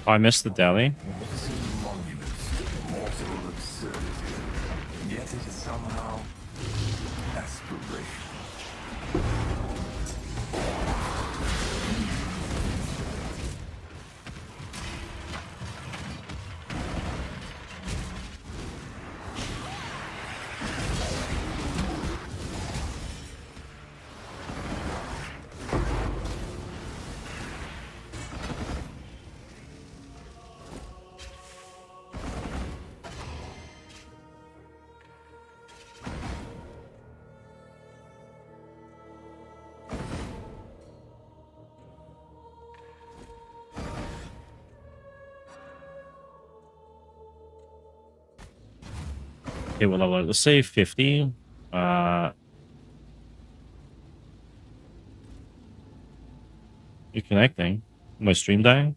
Oh, I missed the deli. Monuments to mortal absurdity. Yet it is somehow aspiration. Okay, well, let's say 50. You're connecting. My stream dying?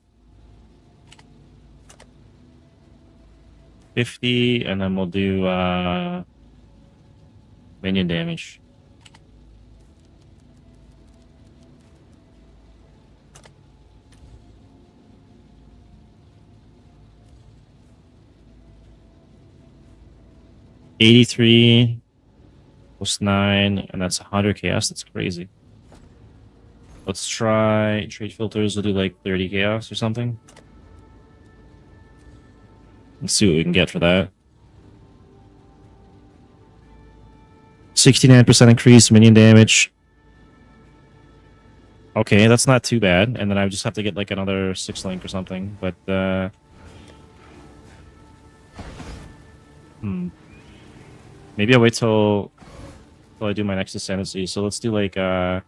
50, and then we'll do minion damage. $83 plus 9, and that's 100 chaos. That's crazy. Let's try trade filters. We'll do like 30 chaos or something. Let's see what we can get for that. 69% increase minion damage. Okay, that's not too bad. And then I just have to get like another 6 link or something. But maybe I'll wait till I do my next ascendancy. So let's do like let's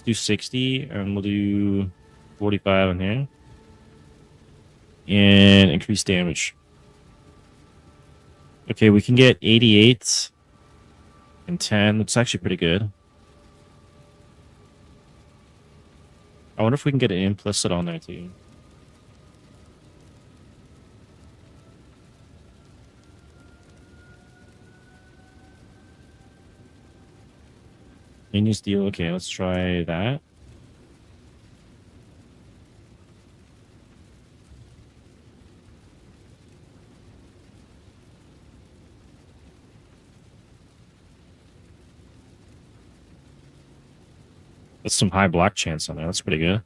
do 60 and we'll do 45 on here. And increase damage. Okay, we can get 88 and 10. That's actually pretty good. I wonder if we can get an implicit on there too. Minions deal. Okay, let's try that. That's some high block chance on there. That's pretty good.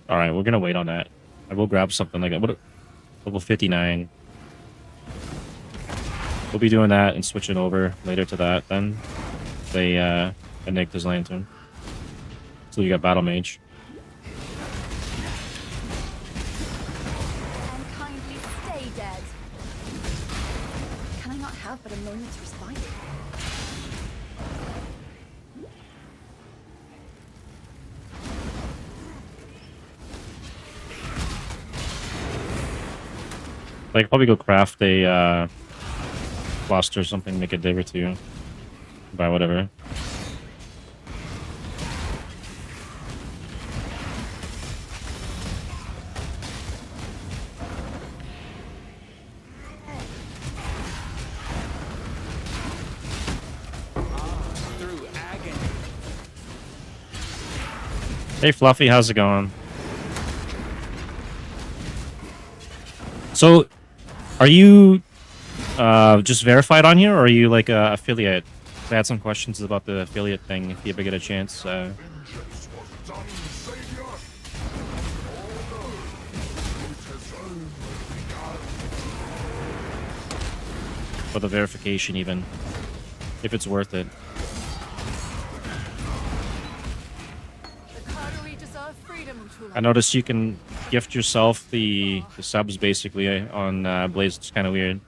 All right, we're gonna wait on that. I will grab something like that. What? Level 59. We'll be doing that and switching over later to that. Then they Nick his lantern. So you got battle mage. And kindly stay dead. Can I not have but a moment's respite? Like probably go craft a cluster or something, make a dig or two. Buy whatever. Through agony. Hey Fluffy, how's it going? So, are you just verified on here, or are you like a affiliate? I had some questions about the affiliate thing. If you ever get a chance, Vengeance was done, Savior. Oh no, it has only begun. for the verification, even if it's worth it. The Cartery deserve freedom, Tula. I noticed you can gift yourself the subs basically on Blaze. It's kind of weird,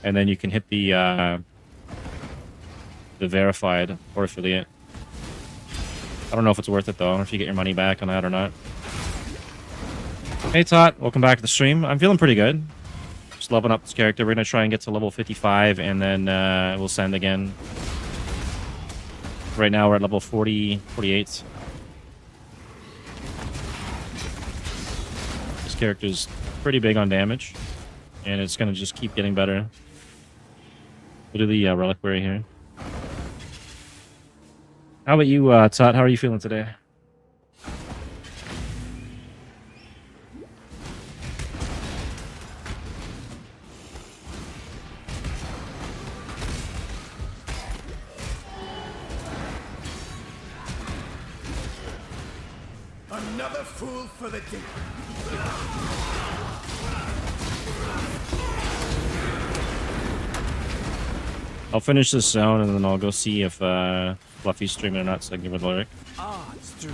and then you can hit the verified or affiliate. I don't know if it's worth it though. I don't know if you get your money back on that or not. Hey Tot, welcome back to the stream. I'm feeling pretty good. Just leveling up this character. We're gonna try and get to level 55, and then we'll send again. Right now we're at level 40, 48. This character's pretty big on damage. And it's going to just keep getting better. We'll do the Reliquary here. How about you, Todd? How are you feeling today? Another fool for the day. I'll finish this zone and then I'll go see if Fluffy's streaming or not so I can give it a lyric. Ah, it's true.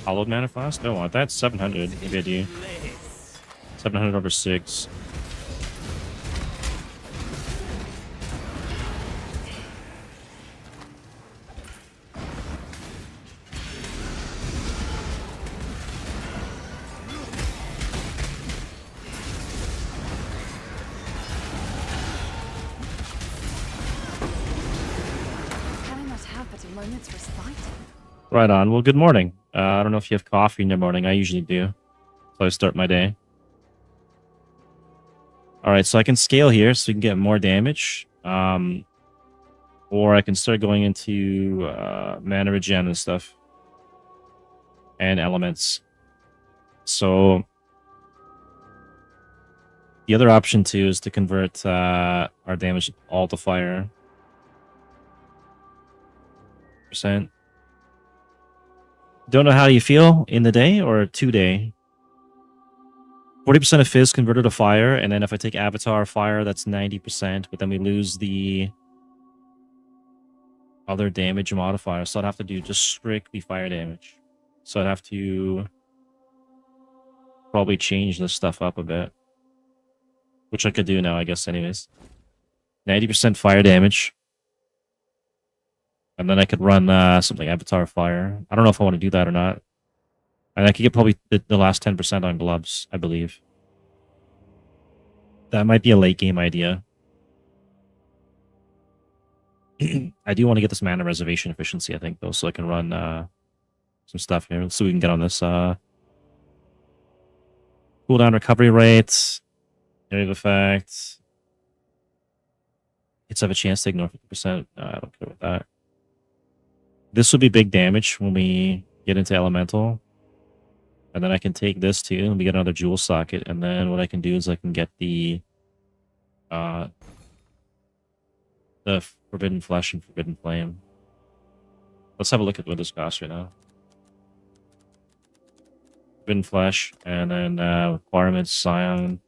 Hollowed Manifest? Don't want that. 700. Maybe I do. 700 over 6. Can I not have but a moment's respite? Right on. Well, good morning. I don't know if you have coffee in the morning. I usually do. So I start my day. Alright, so I can scale here so we can get more damage. Or I can start going into mana regen and stuff. And elements. So the other option too is to convert our damage all to fire. %. Don't know how you feel in the day or 2-day. 40% of fizz converted to fire, and then if I take avatar fire, that's 90%, but then we lose the other damage modifier, so I'd have to do just strictly fire damage. So I'd have to probably change this stuff up a bit. Which I could do now, I guess, anyways. 90% fire damage. And then I could run something Avatar Fire. I don't know if I want to do that or not. And I could get probably the last 10% on gloves, I believe. That might be a late game idea. I do want to get this mana reservation efficiency, I think, though, so I can run some stuff here. So we can get on this cooldown recovery rates, area of effect. Hits have a chance to ignore 50%. No, I don't care about that. This would be big damage when we get into Elemental. And then I can take this too, and we get another Jewel Socket. And then what I can do is I can get the Forbidden Flesh and Forbidden Flame. Let's have a look at what this costs right now. Forbidden Flesh, and then requirements, Scion.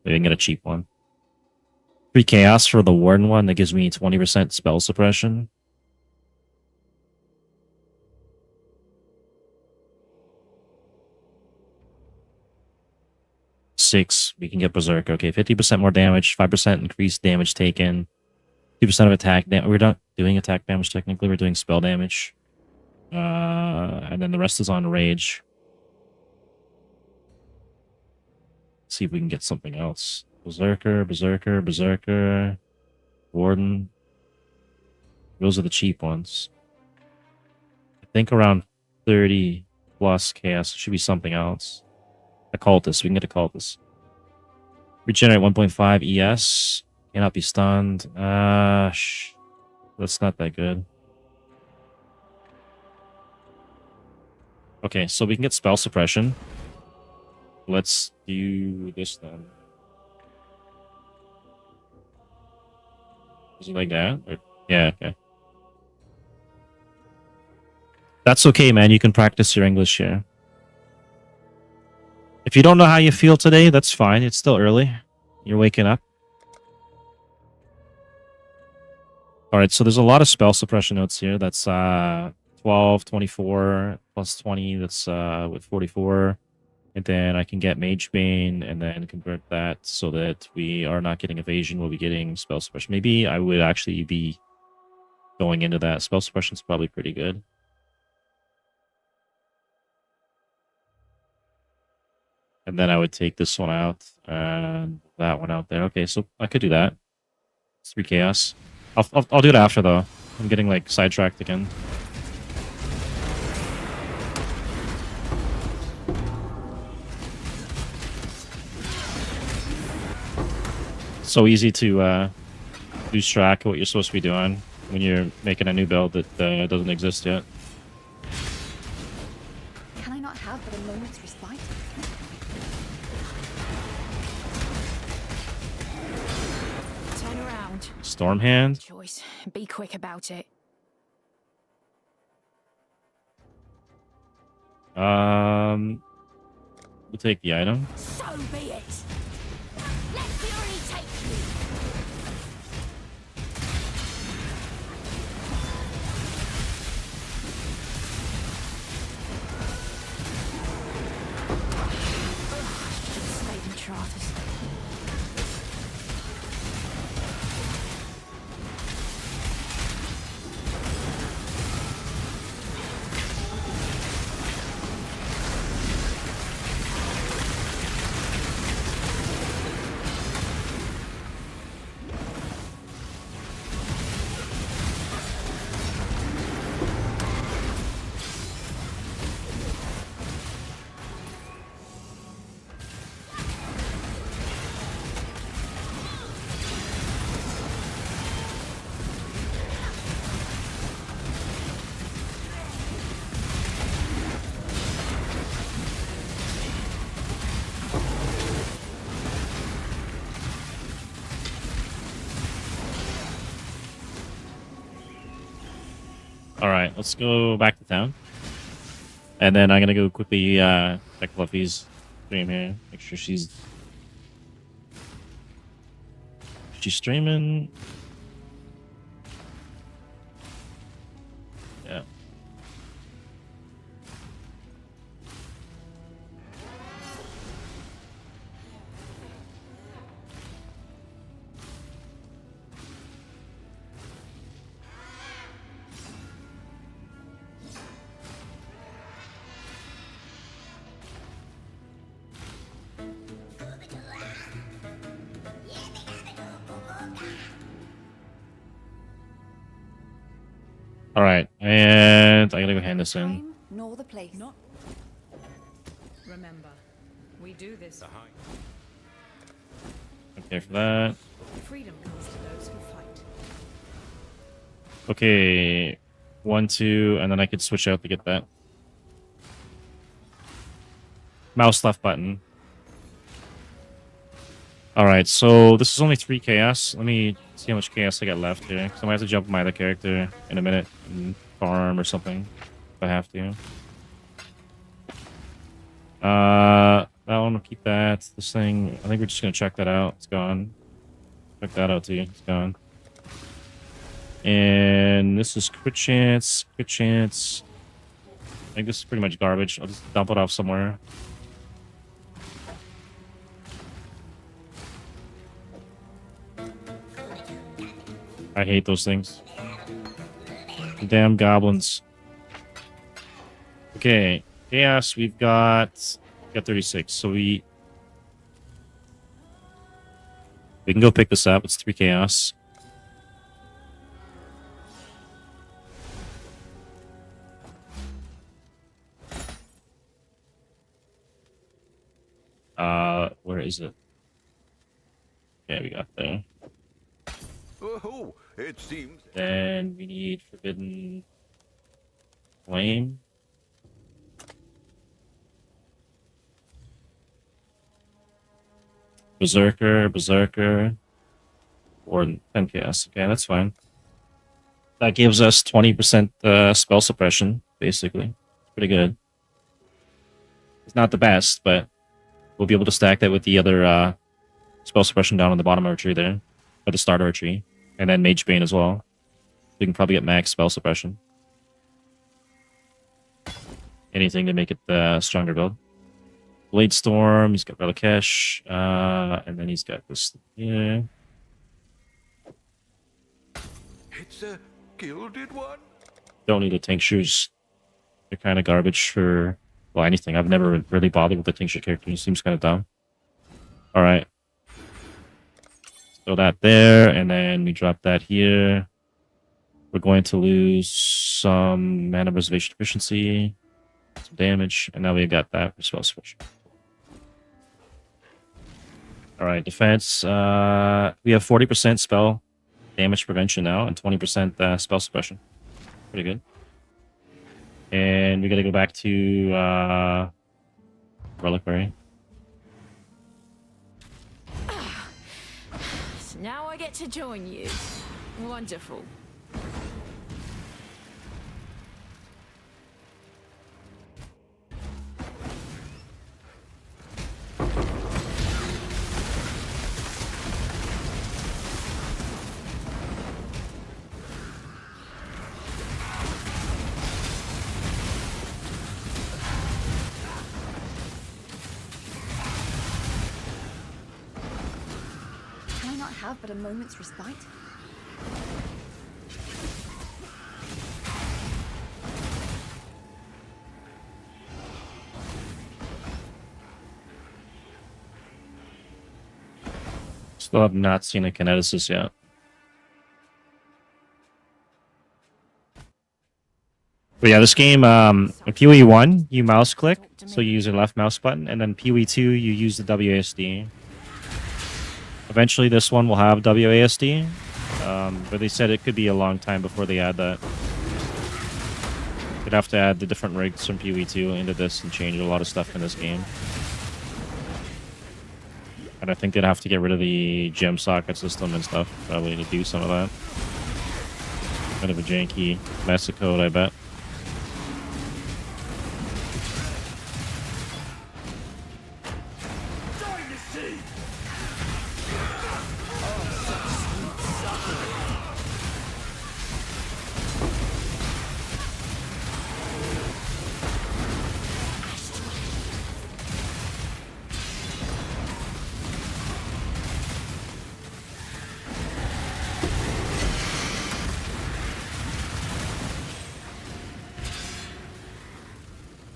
Maybe I can get a cheap one. 3 Chaos for the Warden one, that gives me 20% spell suppression. Six, we can get Berserk. Okay, 50% more damage, 5% increased damage taken, 2% of attack damage. We're not doing attack damage technically, we're doing spell damage. And then the rest is on Rage. See if we can get something else. Berserker, Berserker, Berserker, Warden. Those are the cheap ones. I think around 30 plus Chaos. It should be something else. A Cultist. We can get a Cultist. Regenerate 1.5 ES. Cannot be stunned. That's not that good. Okay, so we can get spell suppression. Let's do this then. Is it like that? Or, yeah, okay. That's okay, man. You can practice your English here. If you don't know how you feel today, that's fine. It's still early. You're waking up. Alright, so there's a lot of spell suppression notes here. That's 12, 24, plus 20. That's with 44. And then I can get Mage Bane and then convert that so that we are not getting evasion. We'll be getting spell suppression. Maybe I would actually be going into that. Spell suppression is probably pretty good. And then I would take this one out and that one out there. Okay, so I could do that. It's 3 chaos. I'll do it after though. I'm getting like sidetracked again. So easy to lose track of what you're supposed to be doing when you're making a new build that doesn't exist yet. Can I not have but a moment's respite? Turn around. Stormhand. Choice. Be quick about it. We'll take the item. So be it. Let fury take you. Stayed in Charters. All right, let's go back to town. And then I'm going to go quickly check Fluffy's stream here. Make sure she's streaming. Yeah. All right, and I gotta go hand this in. Time nor the place. Not. Remember, we do this. Okay, for that. Freedom comes to those who fight. Okay, 1, 2, and then I could switch out to get that. Mouse left button. All right, so this is only 3 chaos. Let me see how much chaos I got left here. Because I might have to jump my other character in a minute and farm or something if I have to. That one, we'll keep that. This thing, I think we're just gonna check that out. It's gone. Check that out too. It's gone. And this is crit chance. Crit chance. I think this is pretty much garbage. I'll just dump it off somewhere. I hate those things. Damn goblins. Okay, chaos. We've got 36. So we can go pick this up. It's 3 chaos. Where is it? Yeah, we got there. Oh, it seems. Then we need Forbidden Flame. Berserker. Or 10 chaos. Okay, that's fine. That gives us 20% spell suppression, basically. Pretty good. It's not the best, but we'll be able to stack that with the other spell suppression down on the bottom of our tree there. At the start of our tree. And then Mage Bane as well. We can probably get max spell suppression. Anything to make it the stronger build. Blade Storm, he's got Reliquarian, and then he's got this here. It's a gilded one. Don't need the tank shoes. They're kind of garbage for Well, anything. I've never really bothered with the tincture character. He seems kind of dumb. All right. Throw that there, and then we drop that here. We're going to lose some mana preservation efficiency, some damage, and now we've got that for spell suppression. All right, defense. We have 40% spell damage prevention now and 20% spell suppression. Pretty good. And we got to go back to Reliquary. So now I get to join you. Wonderful. Can I not have but a moment's respite? Still have not seen a kineticist yet. But yeah, this game, in PoE 1, you mouse click, so you use your left mouse button, and then PoE 2, you use the WASD. Eventually, this one will have WASD, but they said it could be a long time before they add that. They'd have to add the different rigs from PoE 2 into this and change a lot of stuff in this game. And I think they'd have to get rid of the gem socket system and stuff, probably, to do some of that. Kind of a janky mess of code, I bet.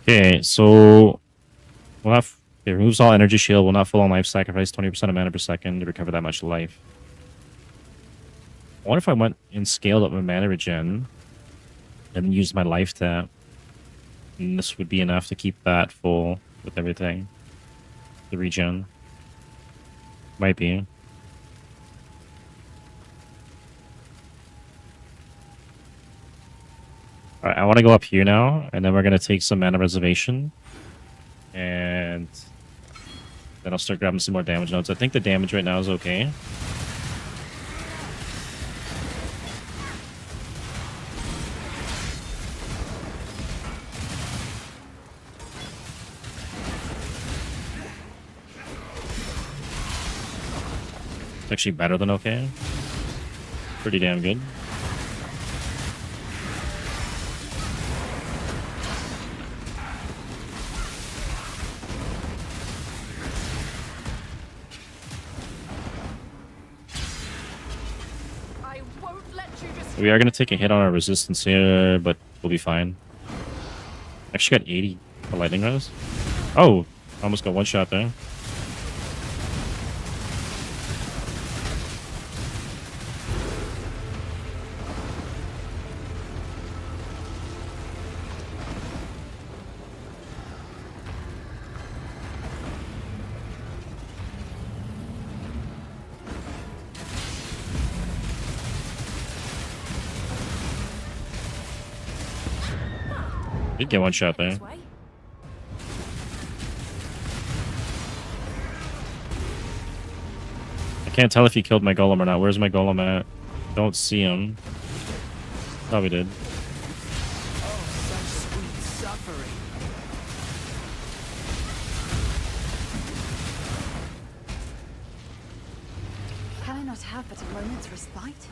Okay, so we'll have it removes all energy shield, will not full on life sacrifice, 20% of mana per second to recover that much life. I wonder if I went and scaled up my mana regen and then used my life tap. And this would be enough to keep that full with everything. The regen. Might be. Alright, I want to go up here now, and then we're going to take some mana reservation. And then I'll start grabbing some more damage nodes. I think the damage right now is okay. It's actually better than okay. Pretty damn good. We are going to take a hit on our resistance here, but we'll be fine. Actually got 80 for lightning rose. Oh, almost got one shot there. Did get one shot there. I can't tell if he killed my golem or not. Where's my golem at? Don't see him. Probably did. Oh, such sweet suffering. Can I not have but a moment's respite?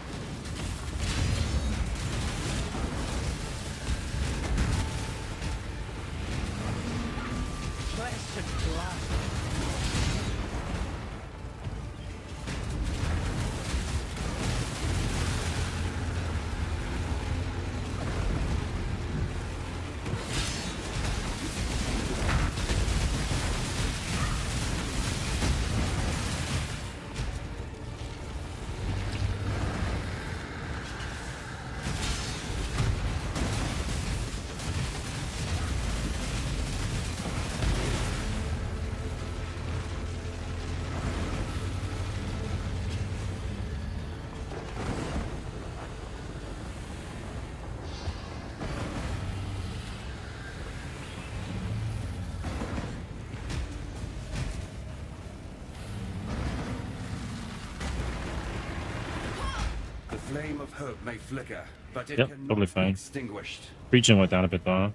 flame of hope may flicker, but it Yep, cannot totally be fine. extinguished. Preaching went down a bit though.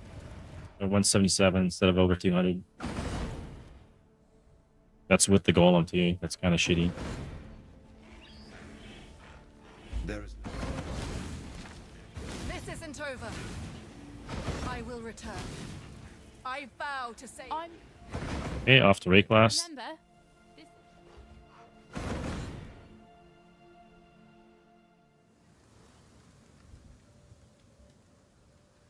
At 177 instead of over 200. That's with the golem too. That's kind of shitty. There is This isn't over. I will return. I vow to save. Okay, off to Ray class. Remember, this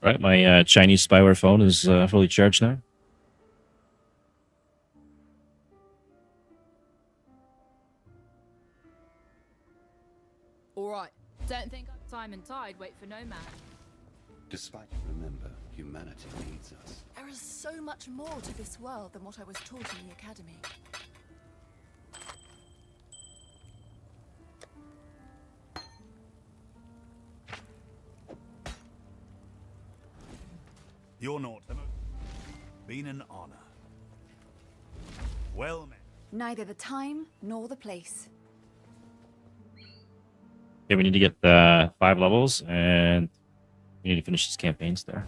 Right, my Chinese spyware phone is fully charged now. all right. Don't think time and tide wait for no man. Despite remember, humanity needs us. There is so much more to this world than what I was taught in the academy. You're not. Been an honor. Well met. Neither the time nor the place. Okay, we need to get 5 levels, and we need to finish these campaigns there.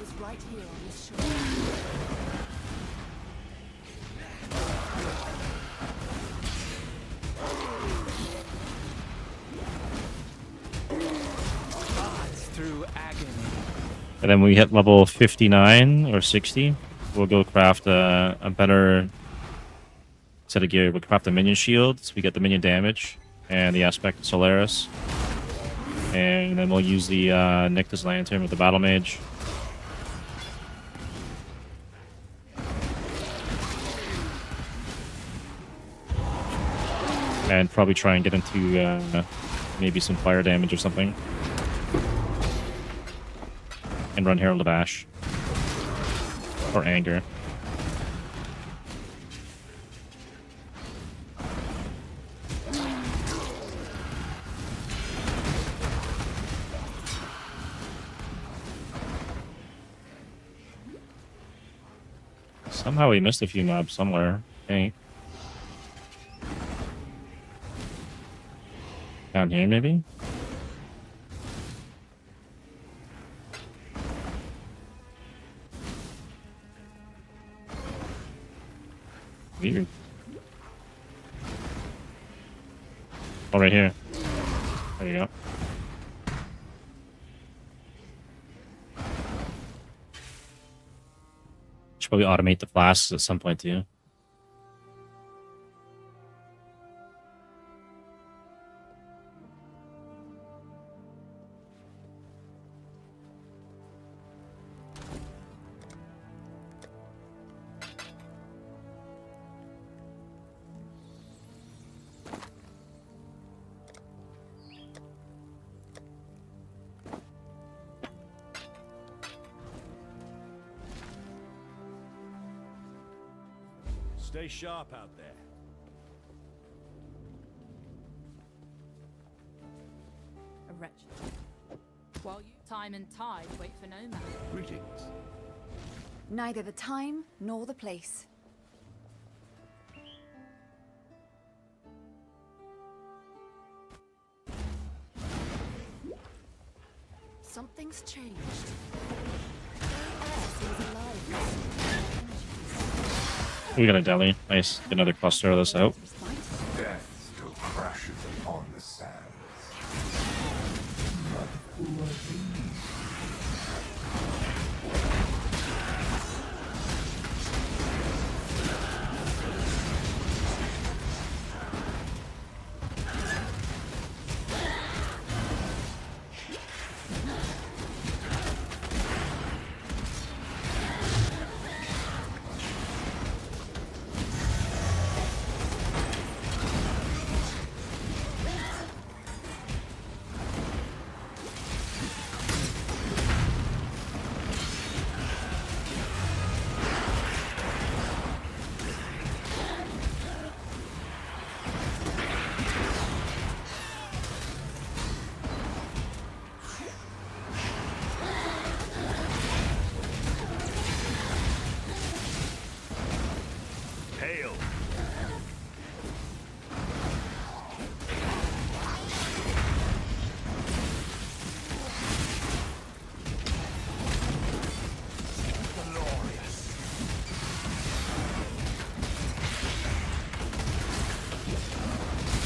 Is right here on this shore. Gods through agony. And then when we hit level 59 or 60, we'll go craft a better set of gear. We'll craft a minion shield, so we get the minion damage and the aspect of Solaris. And then we'll use the Nyctus Lantern with the Battle Mage. And probably try and get into maybe some fire damage or something. And run Herald of Ash. Or Anger. Somehow we missed a few mobs somewhere, I think. Down here, maybe? Weird. Oh, right here. There you go. Should probably automate the flasks at some point too. Stay sharp out there. A wretch. While you time and tide wait for no man. Greetings. Neither the time nor the place. Something's changed. We got a deli. Nice. Get another cluster of this out. Death still crashes upon the sands. But who are these?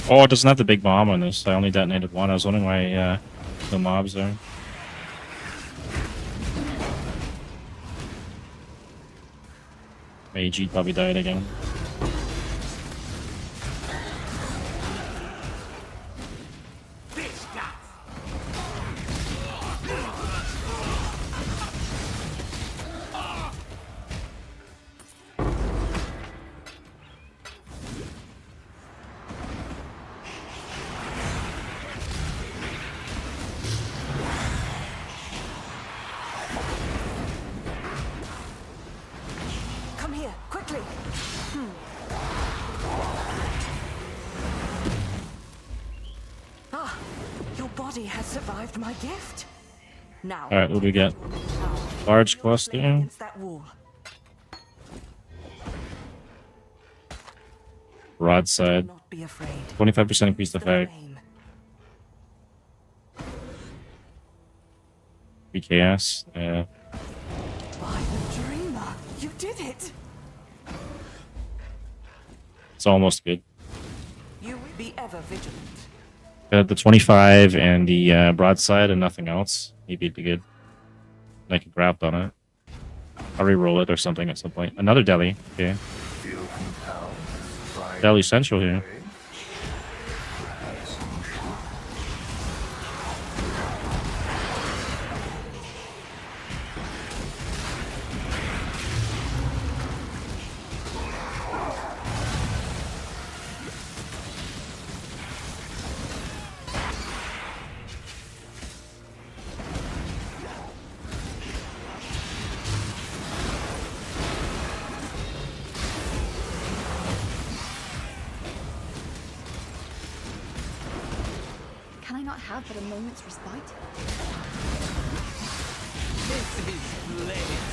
Oh, it doesn't have the big bomb on this. I only detonated one. I was wondering why the mobs are. AG probably died again. Come here, quickly. Ah, your body has survived my gift. Now, Alright, what do we get? Large cluster. against that wall. Broadside. Not be afraid. 25% increased The effect. flame. BKS. Yeah. By the dreamer, you did it. It's almost good. You will be ever vigilant. Got the 25 and the broadside and nothing else. Maybe it'd be good. I can graft on it. I'll re-roll it or something at some point. Another deli. Okay. Deli Central here. Can I not have but a moment's respite? This is bliss.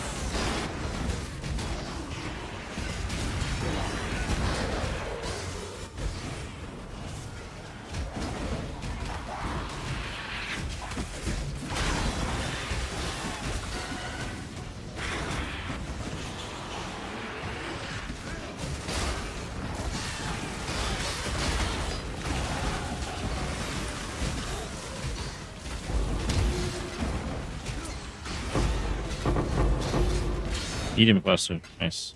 Medium cluster. Nice.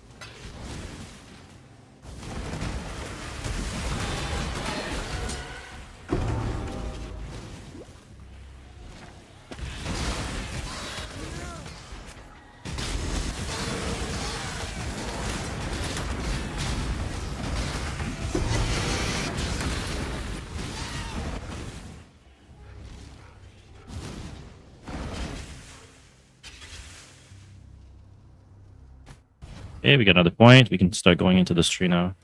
Okay, we got another point. We can start going into this tree now.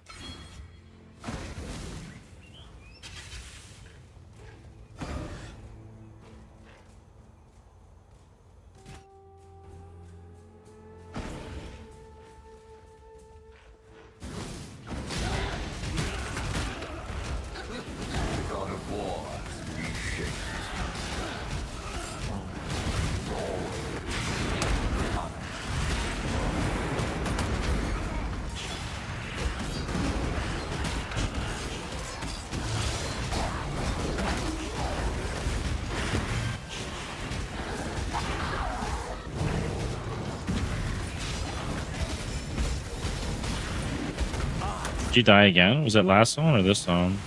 Did you die again? Was it last zone or this zone?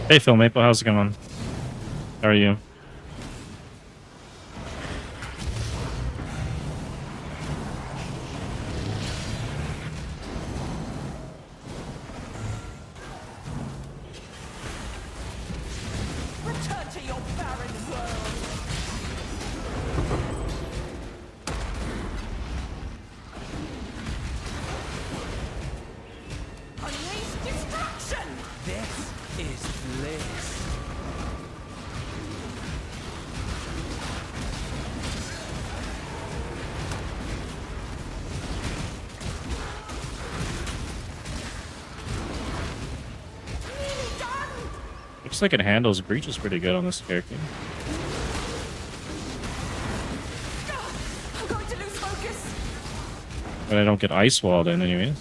Hey Phil Maple, how's it going? How are you? Return to your barren world. Unleash destruction. This is bliss. Looks like it handles breaches pretty good on this character. I'm going to lose focus. But I don't get ice walled in anyways.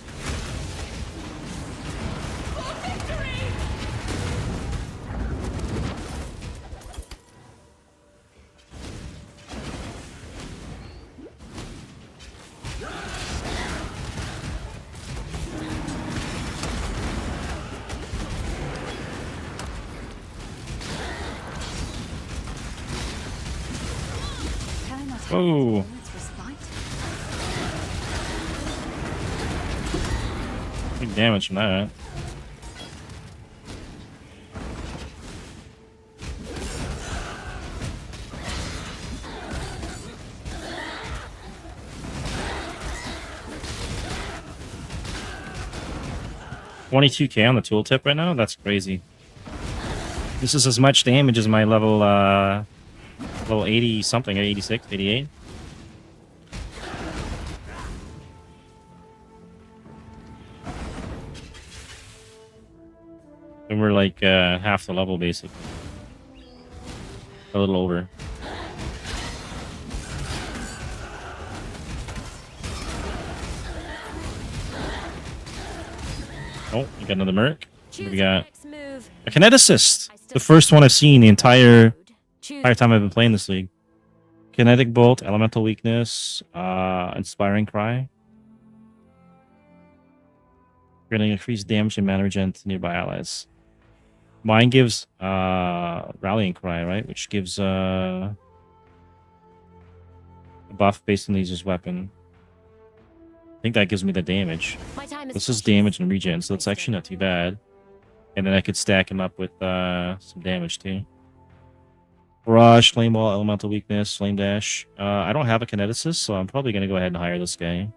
For victory! Can I not have Oh. its respite? Big damage from that. $22K on the tooltip right now? That's crazy. This is as much damage as my level 80 something, 86, 88. And we're like half the level basically. A little over. Oh, we got another merc. What do we got? A kineticist! The first one I've seen the entire time I've been playing this league. Kinetic Bolt, Elemental Weakness, Inspiring Cry. We're gonna increase damage and mana regen to nearby allies. Mine gives Rallying Cry, right? Which gives a buff based on the user's weapon. I think that gives me the damage. This is damage and regen, so it's actually not too bad. And then I could stack him up with some damage too. Barrage, Flame Wall, Elemental Weakness, Flame Dash. I don't have a Kineticist, so I'm probably going to go ahead and hire this guy.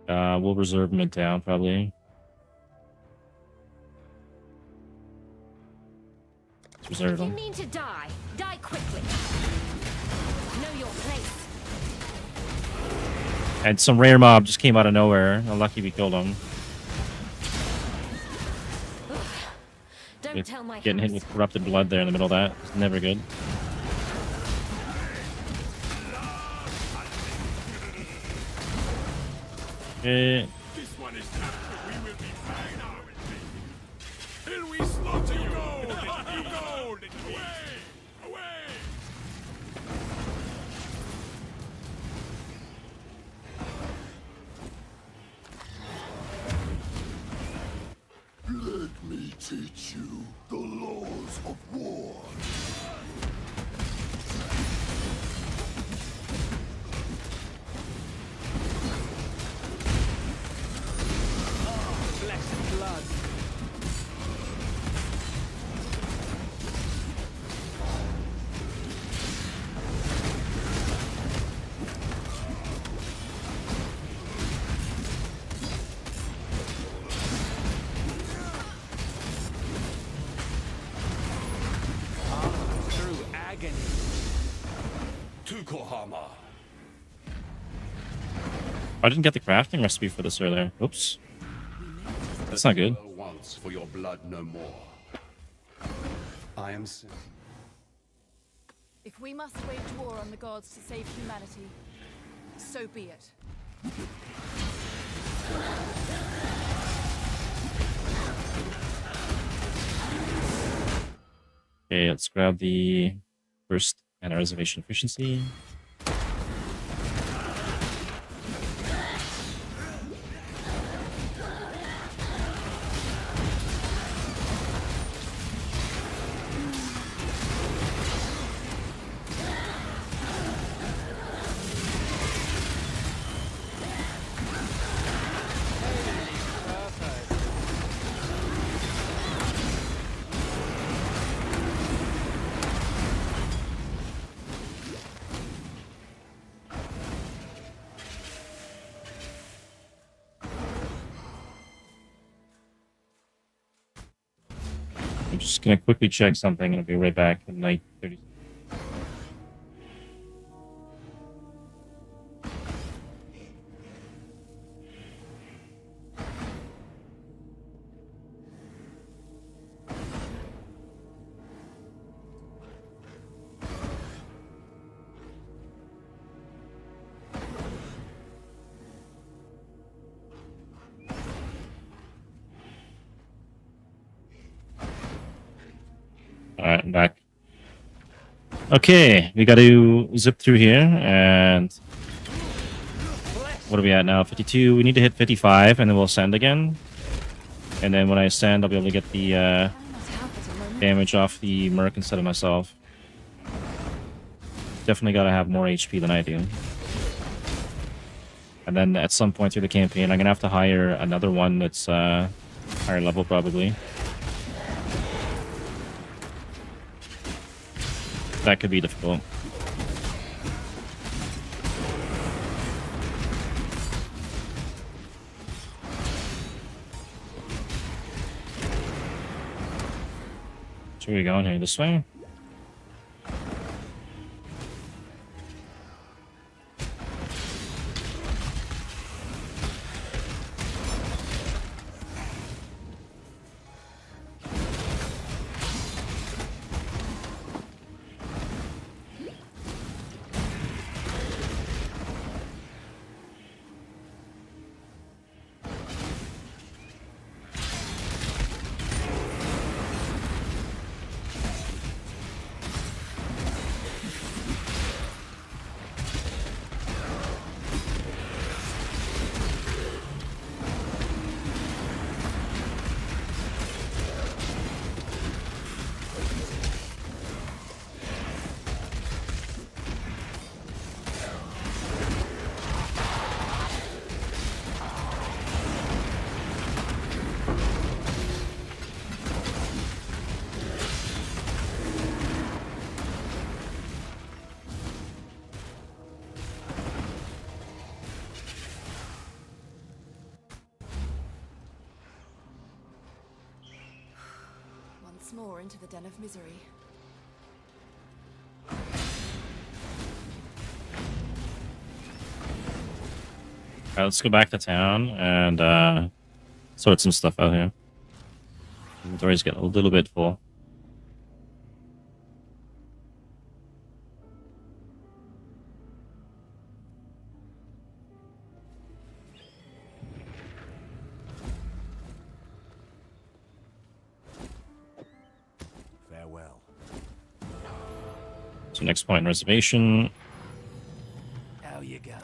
We'll reserve him in town, probably. Let's reserve him. If you mean to die, die quickly. Know your place. And some rare mob just came out of nowhere. Unlucky we killed him. Don't tell my Getting hit with corrupted blood there in the middle of that. It's never good. Okay. This one is after we will be fine out with me. Till we slaughter you. Gold! Away! Away! Let me teach you the laws of war. Flesh and blood. Through agony. Tukohama. I didn't get the crafting recipe for this earlier. Oops. That's not good. Once for your blood no more. I am sin. If we must wage war on the gods to save humanity, so be it. Okay, let's grab the first mana reservation efficiency. I'm just gonna quickly check something and I'll be right back in like 30. Alright, I'm back. Okay, we got to zip through here, and what are we at now? 52. We need to hit 55, and then we'll ascend again. And then when I ascend, I'll be able to get the damage off the merc instead of myself. Definitely gotta have more HP than I do. And then at some point through the campaign, I'm gonna have to hire another one that's higher level, probably. That could be difficult. Should we go in here this way? Once more into the den of misery. Alright, let's go back to town and sort some stuff out here. Inventory's getting a little bit full. Farewell. So next point, reservation. How you going?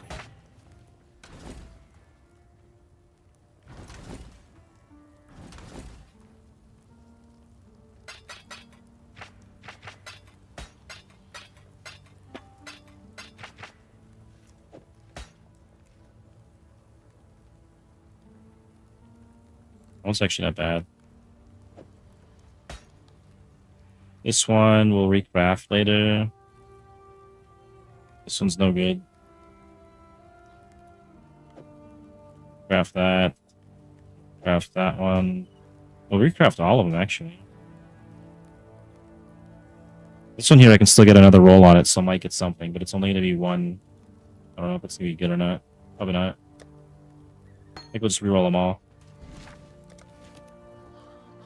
That one's actually not bad. This one we'll recraft later. This one's no good. Craft that. Craft that one. We'll recraft all of them, actually. This one here, I can still get another roll on it, so I might get something, but it's only going to be one. I don't know if it's going to be good or not. Probably not. I think we'll just reroll them all.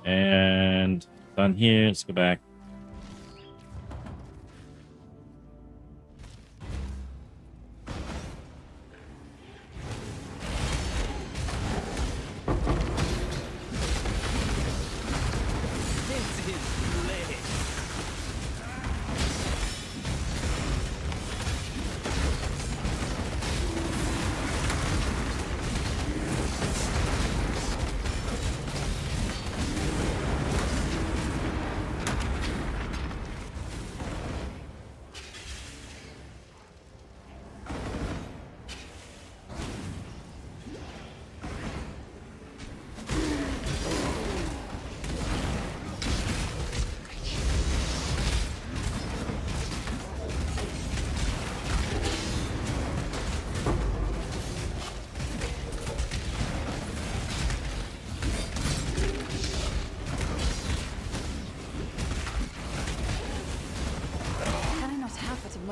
And done here. Let's go back.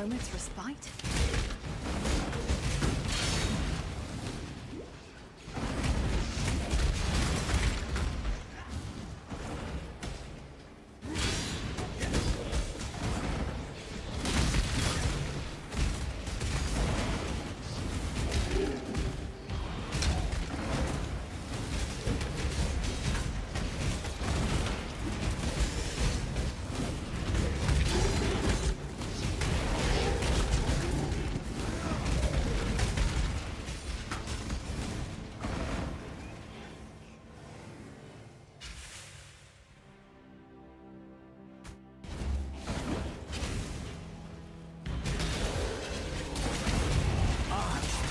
moment's respite?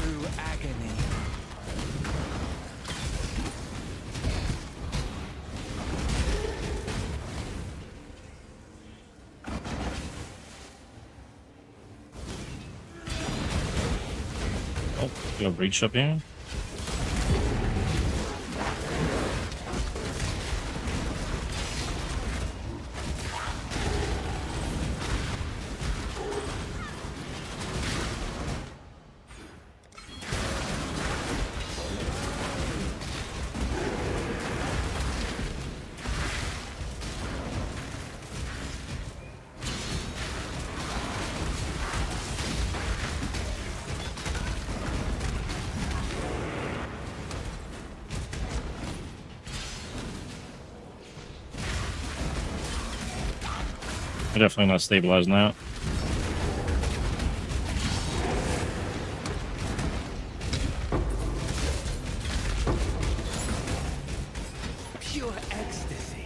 Through agony. Oh, you have breach up here. We're definitely not stabilizing that. Pure ecstasy.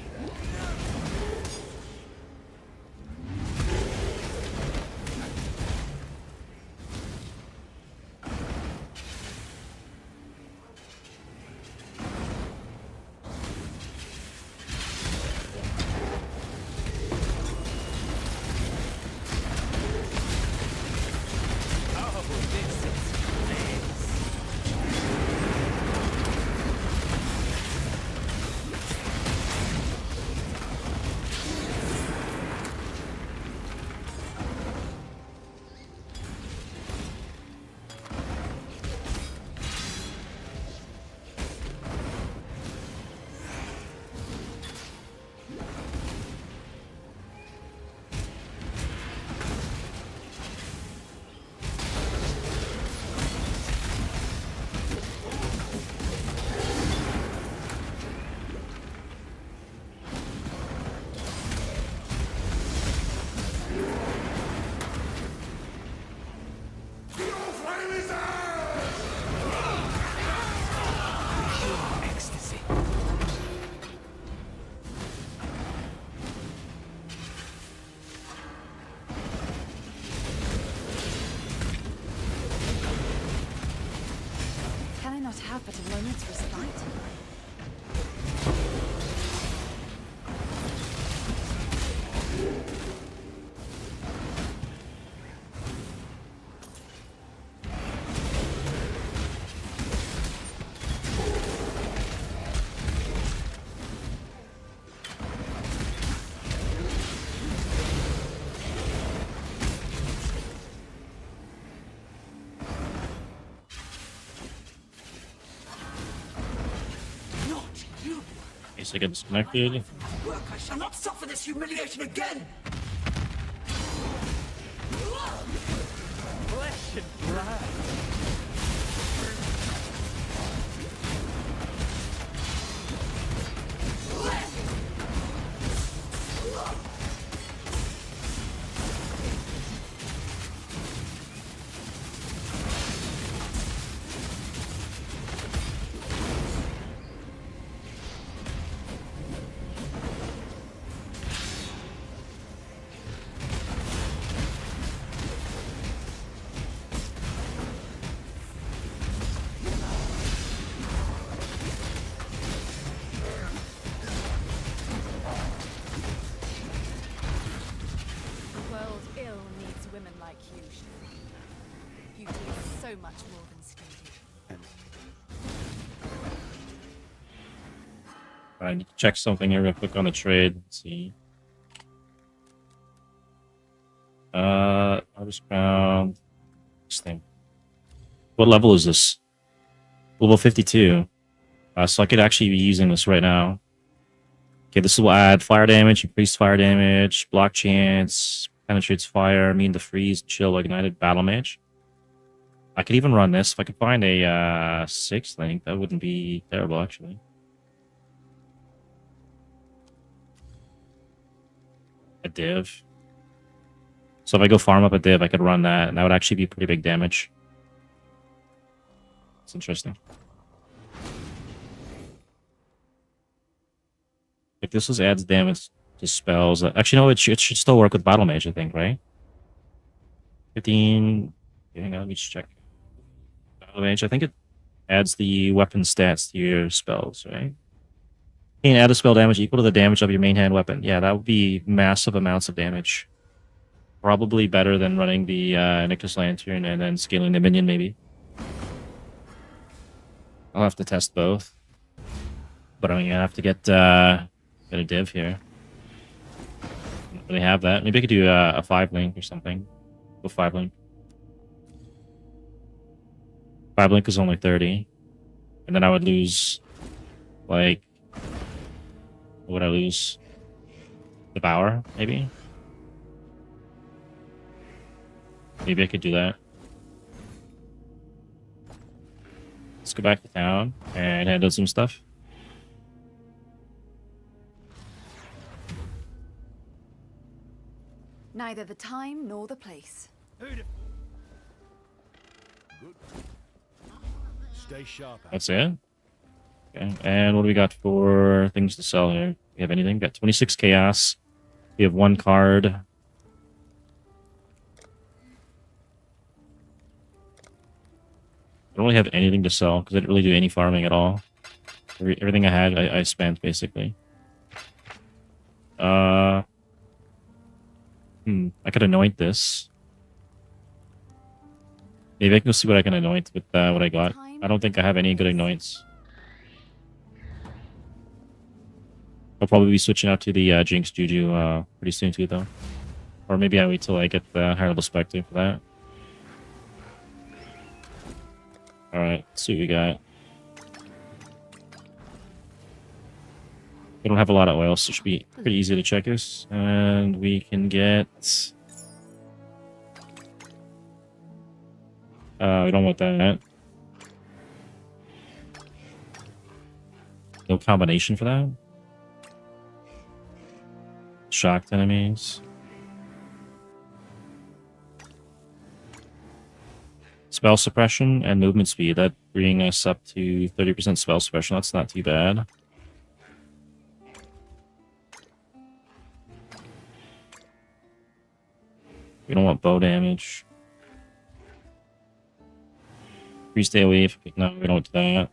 Not have but a moment's respite. I get disconnected. Work, I shall not suffer this humiliation again! Flesh and blood. So much more than skating. I need to check something here real quick on the trade. Let's see. I'll just crown this thing. What level is this? Level 52. So I could actually be using this right now. Okay, this will add fire damage, increased fire damage, block chance, penetrates fire, immune to freeze, chill, ignited, battle mage. I could even run this. If I could find a 6th link, that wouldn't be terrible, actually. A div. So if I go farm up a div, I could run that, and that would actually be pretty big damage. It's interesting. If this was adds damage to spells, actually no, it should still work with battle mage, I think, right? 15. Hang on, let me just check. Battle mage, I think it adds the weapon stats to your spells, right? You can add a spell damage equal to the damage of your main hand weapon. Yeah, that would be massive amounts of damage. Probably better than running the Nictus Lantern and then scaling the minion, maybe. I'll have to test both. But I'm gonna have to get a div here. Don't really have that. Maybe I could do a 5 link or something. Go 5 link. 5 link is only 30. And then I would lose, like, what would I lose? Devour, maybe? Maybe I could do that. Let's go back to town and handle some stuff. Neither the time nor the place. Stay sharp. That's it. Okay, and what do we got for things to sell here? We have anything? We got 26 chaos. We have 1 card. I don't really have anything to sell because I didn't really do any farming at all. Everything I had, I spent basically. I could anoint this. Maybe I can go see what I can anoint with what I got. I don't think I have any good anoints. I'll probably be switching out to the Jinx Juju pretty soon too, though. Or maybe I wait till I get the higher level Spectre for that. Alright, let's see what we got. We don't have a lot of oil, so it should be pretty easy to check this. And we can get... we don't want that. No combination for that. Shocked enemies. Spell suppression and movement speed. That bring us up to 30% spell suppression. That's not too bad. We don't want bow damage. Increased AoE. No, we don't want that.